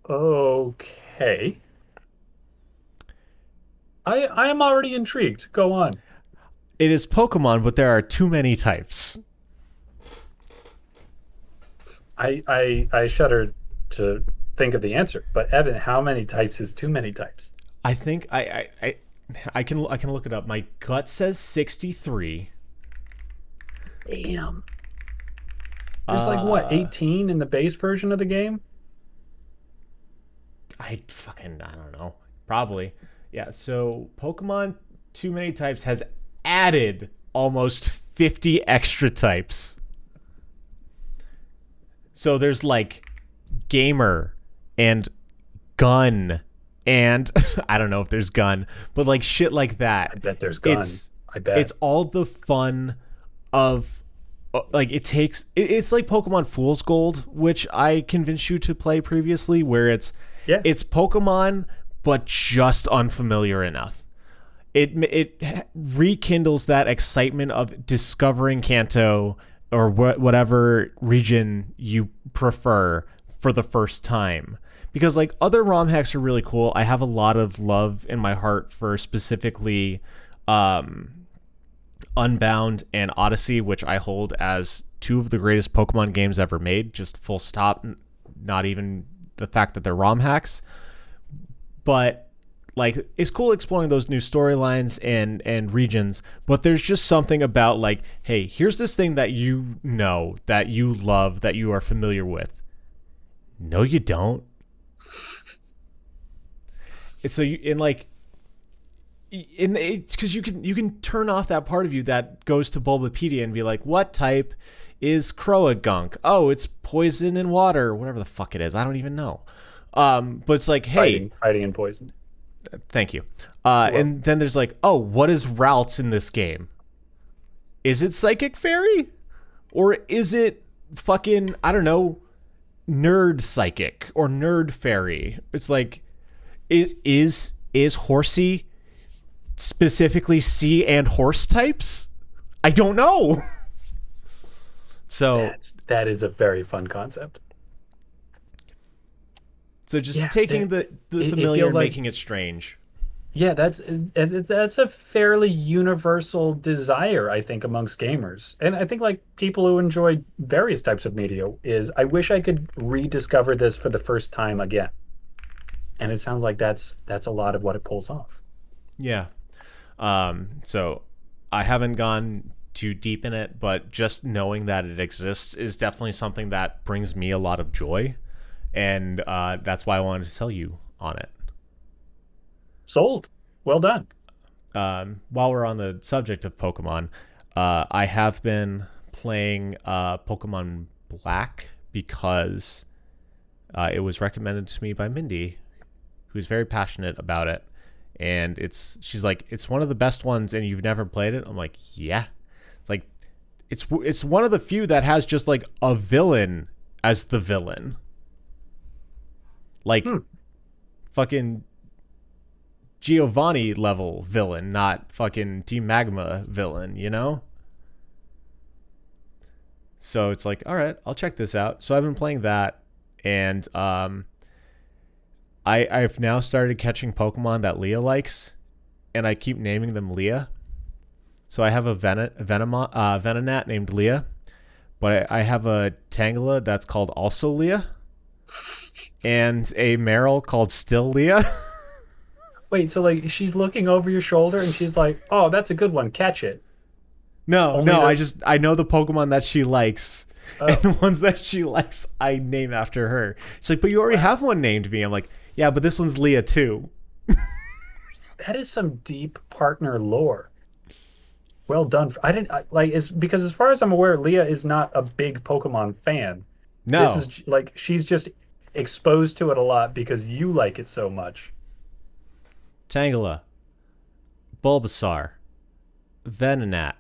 Okay. I am already intrigued. Go on. It is Pokemon, but there are too many types. I shudder to think of the answer. But Evan, how many types is too many types? I think I can look it up. My gut says 63. Damn. There's like what, 18 in the base version of the game? I don't know. Probably. Yeah, so Pokemon Too Many Types has added almost 50 extra types. So there's like gamer and gun and I don't know if there's gun, but like shit like that. I bet there's gun. I bet. It's all the fun of like it's like Pokemon Fool's Gold, which I convinced you to play previously, where Yeah. it's Pokemon but just unfamiliar enough. It rekindles that excitement of discovering Kanto or whatever region you prefer for the first time. Because like other ROM hacks are really cool. I have a lot of love in my heart for specifically Unbound and Odyssey, which I hold as two of the greatest Pokemon games ever made. Just full stop. Not even the fact that they're ROM hacks. But like it's cool exploring those new storylines and regions, but there's just something about like, hey, here's this thing that you know, that you love, that you are familiar with. No, you don't. It's so you in like in it's because you can turn off that part of you that goes to Bulbapedia and be like, what type is Croagunk? Oh, it's poison and water, whatever the fuck it is. I don't even know. But it's like, hey, Fighting and poison. thank you. And then there's like, oh, what is routes in this game? Is it Psychic Fairy? Or is it fucking, I don't know, Nerd Psychic or Nerd Fairy? It's like, is Horsey specifically sea and horse types? I don't know. So That is a very fun concept. so just taking the familiar and making it strange. Yeah, that's a fairly universal desire, I think, amongst gamers. And I think like people who enjoy various types of media is I wish I could rediscover this for the first time again. And it sounds like that's a lot of what it pulls off. Yeah. So I haven't gone too deep in it, but just knowing that it exists is definitely something that brings me a lot of joy. And that's why I wanted to tell you on it. Sold. Well done. While we're on the subject of Pokemon, I have been playing Pokemon Black because it was recommended to me by Mindy, who's very passionate about it. And she's like, it's one of the best ones and you've never played it? I'm like, yeah. It's like, it's one of the few that has just like a villain as the villain. Like fucking Giovanni level villain, not fucking Team Magma villain, you know? So it's like, all right, I'll check this out. So I've been playing that, and I've now started catching Pokemon that Leah likes, and I keep naming them Leah. So I have a Venonat named Leah, but I have a Tangela that's called also Leah, and a Meryl called Still Leah. Wait, so like she's looking over your shoulder and she's like, "Oh, that's a good one. Catch it." No, I know the Pokemon that she likes, Oh. and the ones that she likes I name after her. She's like, but you already have one named me. I'm like, yeah, but this one's Leah too. That is some deep partner lore. Well done. It's because as far as I'm aware, Leah is not a big Pokemon fan. No, This is like she's just exposed to it a lot because you like it so much. Tangela, Bulbasaur, Venonat,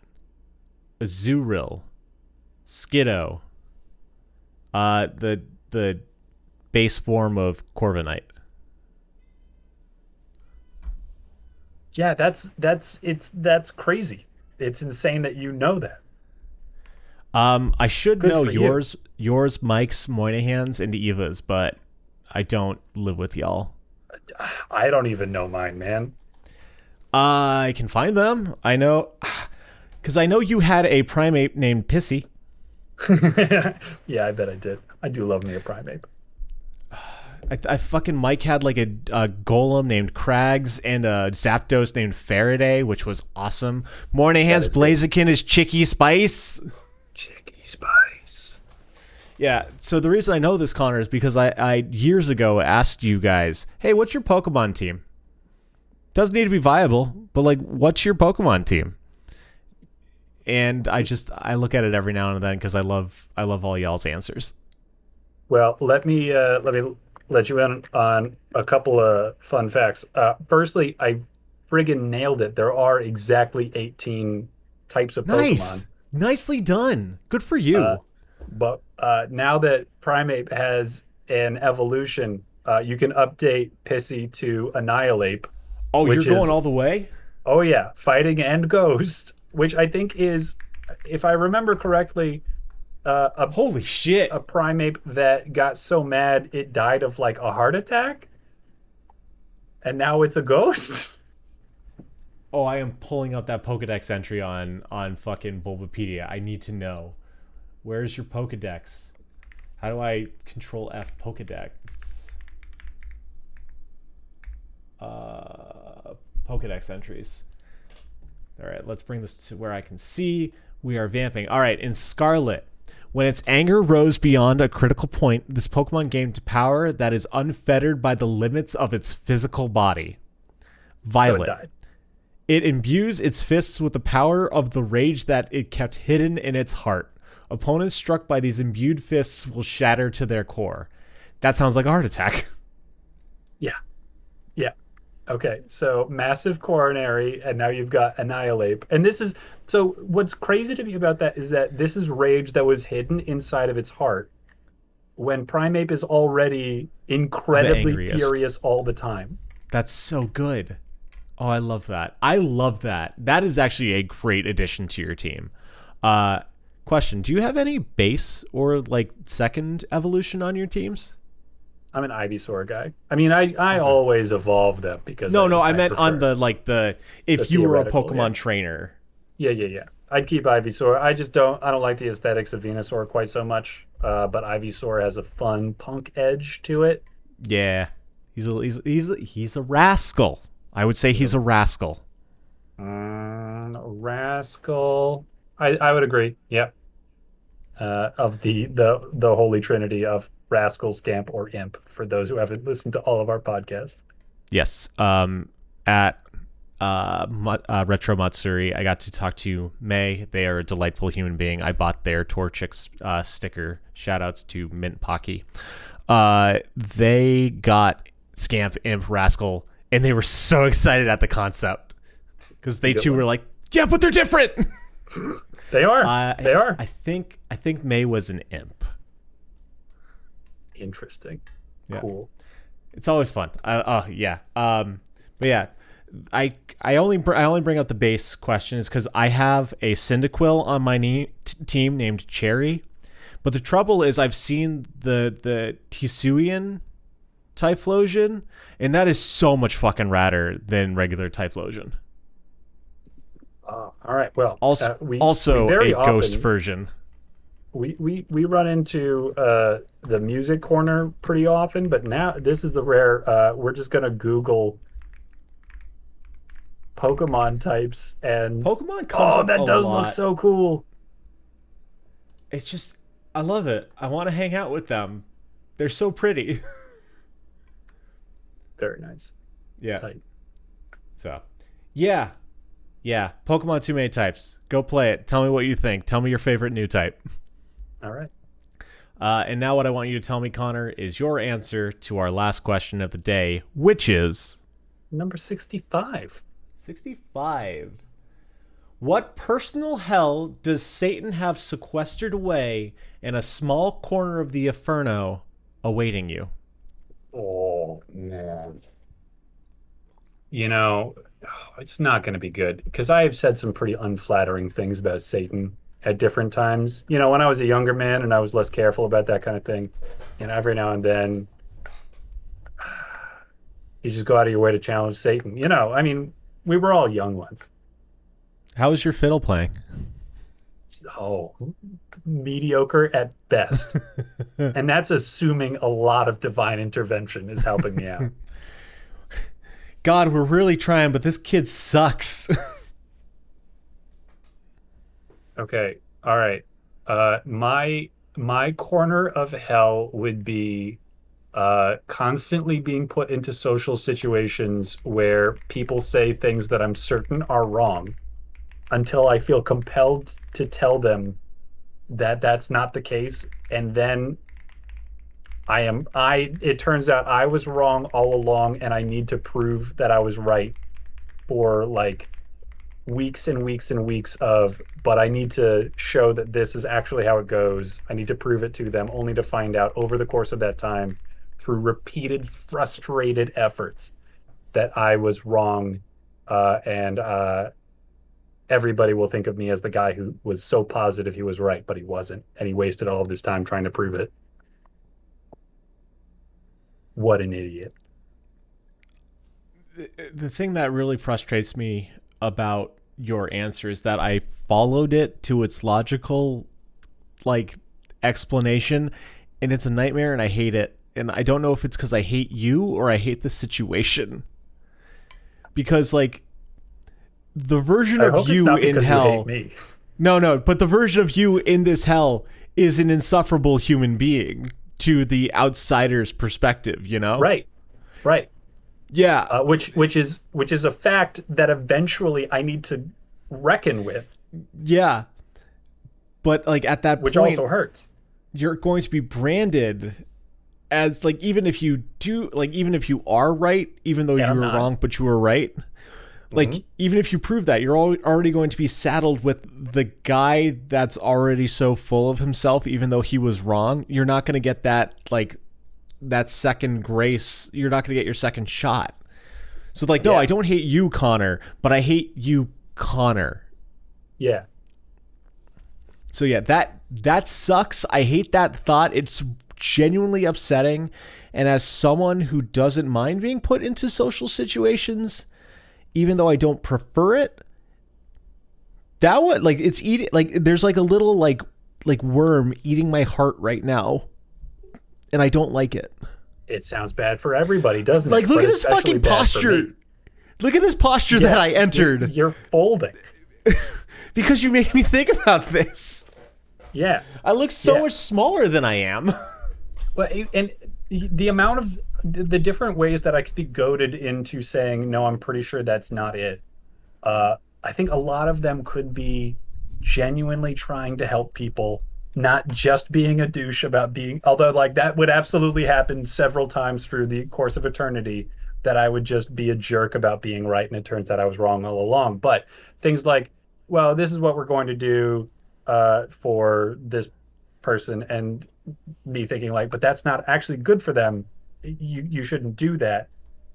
Azurill, Skiddo, the base form of Corviknight. Yeah, that's crazy. It's insane that you know that. I should Good know for you. yours, Mike's, Moynihan's, and Eva's, but I don't live with y'all. I don't even know mine, man. I can find them. I know, because I know you had a primate named Pissy. Yeah, I bet I did. I do love me a primate. I fucking Mike had like a golem named Krags and a Zapdos named Faraday, which was awesome. Moynihan's Blaziken is Chicky Spice. Chicky Spice. Yeah, so the reason I know this, Connor, is because I years ago asked you guys, hey, what's your Pokemon team? Doesn't need to be viable, but like, what's your Pokemon team? And I look at it every now and then because I love all y'all's answers. Well, let me let you in on a couple of fun facts. Firstly, I friggin' nailed it. There are exactly 18 types of Nice. Pokemon. Nicely done. Good for you. But now that Primeape has an evolution, you can update Pissy to Annihilate, Oh, you're which going is, all the way? oh yeah, Fighting and Ghost, which I think is, if I remember correctly, Holy shit. a Primeape that got so mad it died of like a heart attack, and now it's a ghost. Oh, I am pulling up that Pokedex entry on fucking Bulbapedia. I need to know. Where's your Pokedex? How do I control F Pokedex? Pokedex entries. All right, let's bring this to where I can see. We are vamping. All right, in Scarlet, when its anger rose beyond a critical point, this Pokemon gained power that is unfettered by the limits of its physical body. Violet. So it died. It imbues its fists with the power of the rage that it kept hidden in its heart. Opponents struck by these imbued fists will shatter to their core. That sounds like a heart attack. Yeah. Yeah. Okay. So massive coronary, and now you've got Annihilate. And this is so what's crazy to me about that is that this is rage that was hidden inside of its heart when Primeape is already incredibly furious all the time. That's so good. Oh, I love that. I love that. That is actually a great addition to your team. Question, do you have any base or like second evolution on your teams? I'm an Ivysaur guy. I mean, I always evolve them because No, I meant prefer on the if the you were a theoretical, Pokemon yeah. trainer. Yeah. I'd keep Ivysaur. I don't like the aesthetics of Venusaur quite so much. But Ivysaur has a fun punk edge to it. Yeah. He's a rascal. I would say he's a rascal. Rascal. I would agree. Yep. Of the holy trinity of rascal, scamp, or imp. For those who haven't listened to all of our podcasts. Yes. At Retro Matsuri, I got to talk to May. They are a delightful human being. I bought their Torchic sticker. Shoutouts to Mint Pocky. They got Scamp, Imp, Rascal, and they were so excited at the concept because they too were like, "Yeah, but they're different." They are. They are. I think May was an Imp. Interesting. Yeah. Cool. It's always fun. Yeah. But yeah, I only bring up the base questions because I have a Cyndaquil on my team named Cherry, but the trouble is I've seen the Hisuian Typhlosion, and that is so much fucking radder than regular Typhlosion. All right. Well, Also we a ghost often, version. we run into the music corner pretty often, but now this is the rare. We're just gonna Google Pokemon types, and Pokemon comes up that a does lot. look so cool. It's just, I love it. I want to hang out with them. They're so pretty. Very nice. Yeah. Tight. So, yeah. Pokemon Too Many Types. Go play it. Tell me what you think. Tell me your favorite new type. All right. And now what I want you to tell me, Connor, is your answer to our last question of the day, which is Number 65. 65. What personal hell does Satan have sequestered away in a small corner of the Inferno awaiting you? Oh, man. You know, it's not going to be good because I have said some pretty unflattering things about Satan at different times. When I was a younger man and I was less careful about that kind of thing, every now and then you just go out of your way to challenge Satan. I mean, we were all young ones. How is your fiddle playing? Oh, mediocre at best. And that's assuming a lot of divine intervention is helping me out. God, we're really trying, but this kid sucks. Okay. All right. My corner of hell would be constantly being put into social situations where people say things that I'm certain are wrong until I feel compelled to tell them that that's not the case, and then it turns out I was wrong all along and I need to prove that I was right for like weeks and weeks and weeks but I need to show that this is actually how it goes. I need to prove it to them only to find out over the course of that time through repeated frustrated efforts that I was wrong. And everybody will think of me as the guy who was so positive he was right, but he wasn't. And he wasted all of this time trying to prove it. What an idiot. The thing that really frustrates me about your answer is that I followed it to its logical explanation, and it's a nightmare and I hate it. And I don't know if it's because I hate you or I hate the situation. Because the version of you in hell. No, but the version of you in this hell is an insufferable human being to the outsider's perspective, Right. Yeah. Which is a fact that eventually I need to reckon with. Yeah. But at that which point, also hurts. You're going to be branded as even if you are right, even though you were wrong, but you were right. Even if you prove that, you're already going to be saddled with the guy that's already so full of himself, even though he was wrong. You're not going to get that that second grace. You're not going to get your second shot. So no, I don't hate you, Connor, but I hate you, Connor. Yeah. So yeah, that sucks. I hate that thought. It's genuinely upsetting. And as someone who doesn't mind being put into social situations, even though I don't prefer it, that one, it's eating, there's a little worm eating my heart right now, and I don't like it. It sounds bad for everybody, doesn't it? Look at this fucking posture. Look at this posture that I entered. You're folding. Because you made me think about this. Yeah. I look so much smaller than I am. But and the amount of the different ways that I could be goaded into saying, no, I'm pretty sure that's not it. I think a lot of them could be genuinely trying to help people, not just being a douche about being, although that would absolutely happen several times through the course of eternity, that I would just be a jerk about being right and it turns out I was wrong all along. But things like, well, this is what we're going to do for this person, and me thinking but that's not actually good for them. You shouldn't do that.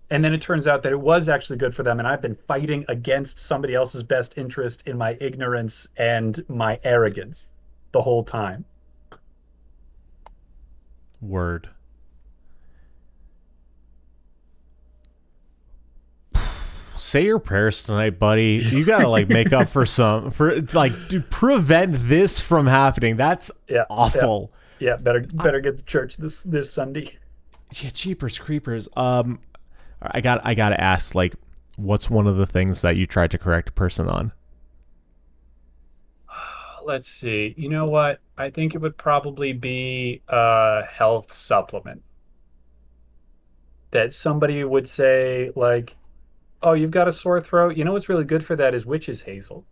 And then it turns out that it was actually good for them, and I've been fighting against somebody else's best interest in my ignorance and my arrogance the whole time. Word. Say your prayers tonight, buddy. You gotta make up for to prevent this from happening. That's awful. Yeah, better get to church this Sunday. Yeah, jeepers creepers. I gotta ask, what's one of the things that you tried to correct a person on? Let's see. You know what? I think it would probably be a health supplement. That somebody would say, oh, you've got a sore throat. You know what's really good for that is witch's hazel.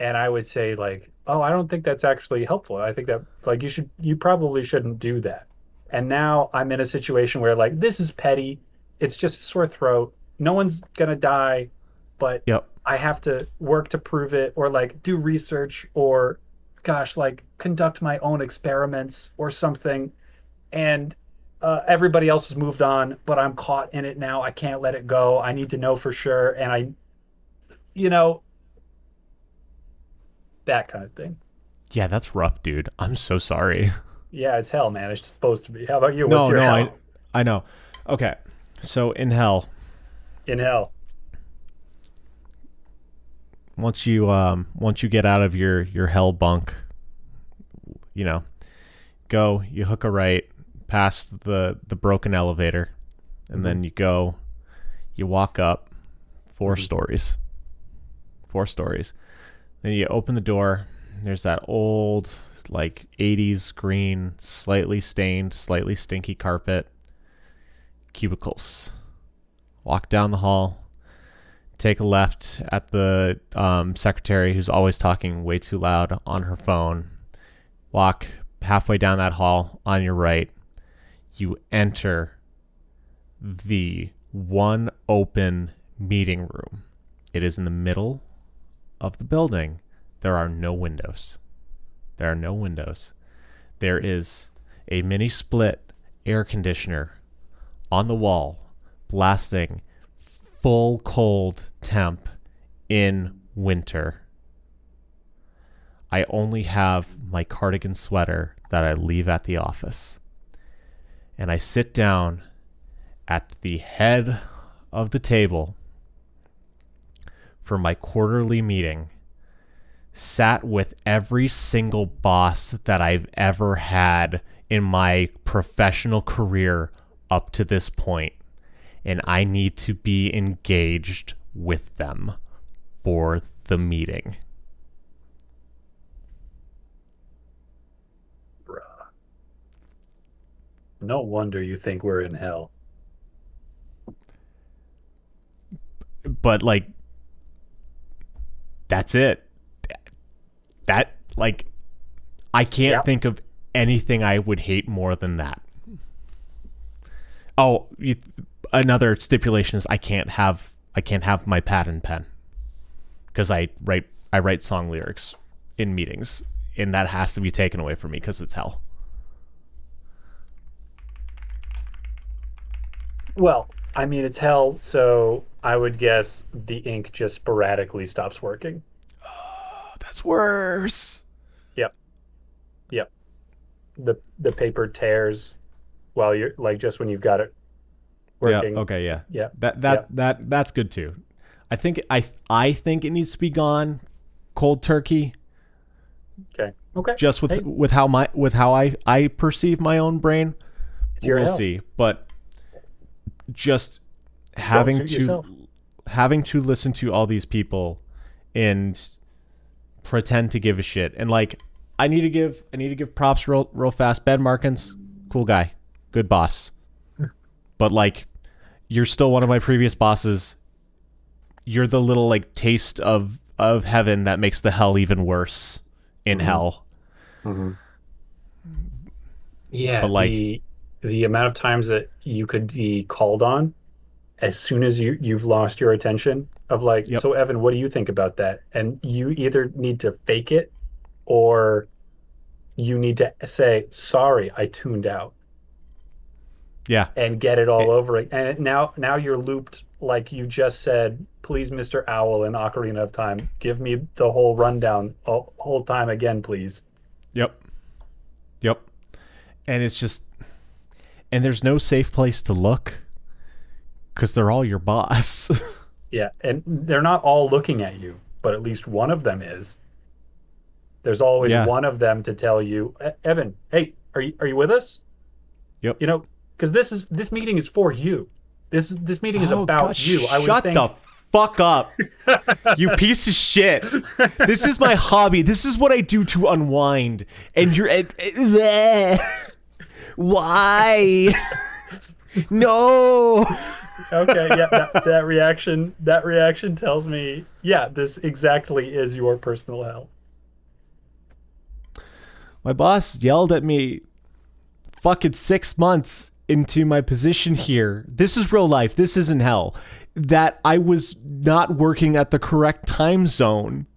And I would say like, oh, I don't think that's actually helpful. I think that like you probably shouldn't do that. And now I'm in a situation where like this is petty. It's just a sore throat. No one's gonna die, but Yep. I have to work to prove it or like do research or gosh, like conduct my own experiments or something. And everybody else has moved on, but I'm caught in it now. I can't let it go. I need to know for sure. And you know, that kind of thing. Yeah, that's rough, dude. I'm so sorry. Yeah, it's hell, man. It's supposed to be. How about you? What's No, your no, hell I know. Okay. So in hell, in hell? once you get out of your hell bunk, you know, you hook a right past the broken elevator, and then you walk up 4 stories. 4 stories. Then you open the door. There's that old like 80s green, slightly stained, slightly stinky carpet. Cubicles. Walk down the hall. Take a left at the secretary who's always talking way too loud on her phone. Walk halfway down that hall on your right. You enter the one open meeting room. It is in the middle of the building. There are no windows. There are no windows. There is a mini split air conditioner on the wall, blasting full cold temp in winter. I only have my cardigan sweater that I leave at the office. And I sit down at the head of the table for my quarterly meeting, sat with every single boss that I've ever had in my professional career up to this point, and I need to be engaged with them for the meeting. Bruh. No wonder you think we're in hell. But like, that's it. That, like, I can't think of anything I would hate more than that. Oh, another stipulation is I can't have my pad and pen because I write song lyrics in meetings, and that has to be taken away from me because it's hell. Well, I mean, it's hell, so I would guess the ink just sporadically stops working. Oh, that's worse. Yep. Yep. The paper tears while you're like just when you've got it working. Yeah. Okay. Yeah. Yeah. That's good too. I think it needs to be gone cold turkey. Okay. Okay. Just with how I perceive my own brain. It's your we'll hell. see. But just having to listen to all these people and pretend to give a shit, and like I need to give props real fast. Ben Markins, cool guy, good boss. But like, you're still one of my previous bosses. You're the little like taste of heaven that makes the hell even worse in hell. Mm-hmm. Yeah, but like the amount of times that you could be called on as soon as you've lost your attention of like, so Evan, what do you think about that? And you either need to fake it or you need to say, sorry, I tuned out. Yeah. And get it all over it. And now you're looped like you just said, please, Mr. Owl in Ocarina of Time, give me the whole rundown whole time again, please. Yep. And it's just, and there's no safe place to look because they're all your boss. Yeah, and they're not all looking at you, but at least one of them is. There's always one of them to tell you, Evan, hey, are you with us? Yep. You know, because this meeting is for you. This meeting is about gosh, you. Shut the fuck up, you piece of shit. This is my hobby. This is what I do to unwind. And you're why? No. Okay, yeah, that reaction tells me, yeah, this exactly is your personal hell. My boss yelled at me fucking 6 months into my position here. This is real life. This isn't hell. That I was not working at the correct time zone.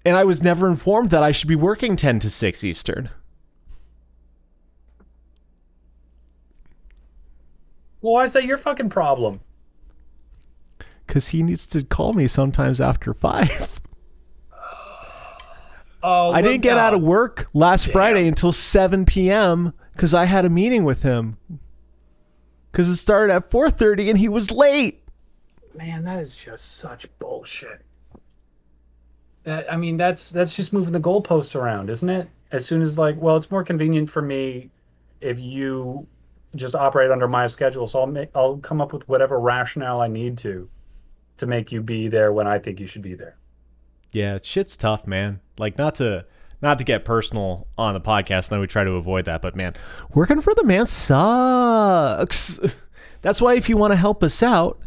And I was never informed that I should be working 10 to 6 Eastern. Well, why is that your fucking problem? Because he needs to call me sometimes after 5. Oh, I didn't get out of work last Friday until 7 p.m. because I had a meeting with him. Because it started at 4:30 and he was late. Man, that is just such bullshit. I mean, that's just moving the goalpost around, isn't it? As soon as like, well, it's more convenient for me if you just operate under my schedule, so I'll come up with whatever rationale I need to make you be there when I think you should be there. Yeah, shit's tough, man. Like, not to get personal on the podcast, and we try to avoid that, but man, working for the man sucks. That's why if you want to help us out,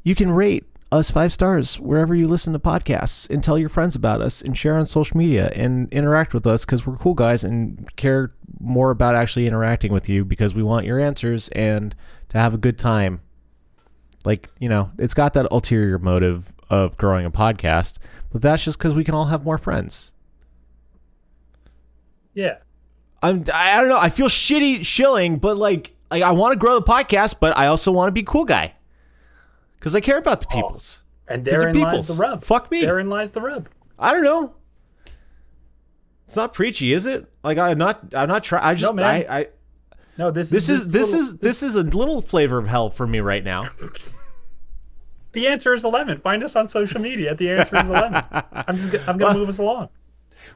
you can rate us 5 stars wherever you listen to podcasts and tell your friends about us and share on social media and interact with us because we're cool guys and care more about actually interacting with you because we want your answers and to have a good time. Like, you know, it's got that ulterior motive of growing a podcast, but that's just because we can all have more friends. Yeah. I don't know. I feel shitty shilling, but like I want to grow the podcast, but I also want to be a cool guy. Because I care about the peoples. And therein lies the rub. Fuck me. Therein lies the rub. I don't know. It's not preachy, is it? Like I'm not trying. I just no, man. No, this is a little flavor of hell for me right now. The answer is 11. Find us on social media at the answer is 11. I'm gonna move us along.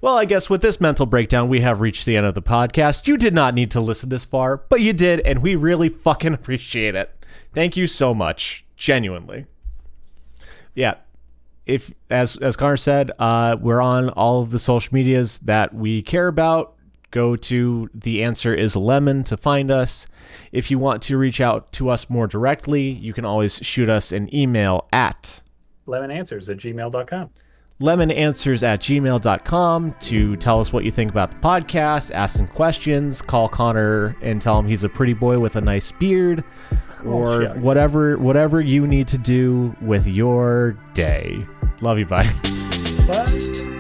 Well, I guess with this mental breakdown, we have reached the end of the podcast. You did not need to listen this far, but you did, and we really fucking appreciate it. Thank you so much. Genuinely. Yeah. If as Connor said, we're on all of the social medias that we care about. Go to The Answer is a Lemon to find us. If you want to reach out to us more directly, you can always shoot us an email at lemonanswers@gmail.com. lemonanswers@gmail.com to tell us what you think about the podcast, ask some questions, call Connor and tell him he's a pretty boy with a nice beard, or whatever you need to do with your day. Love you, bye. Bye.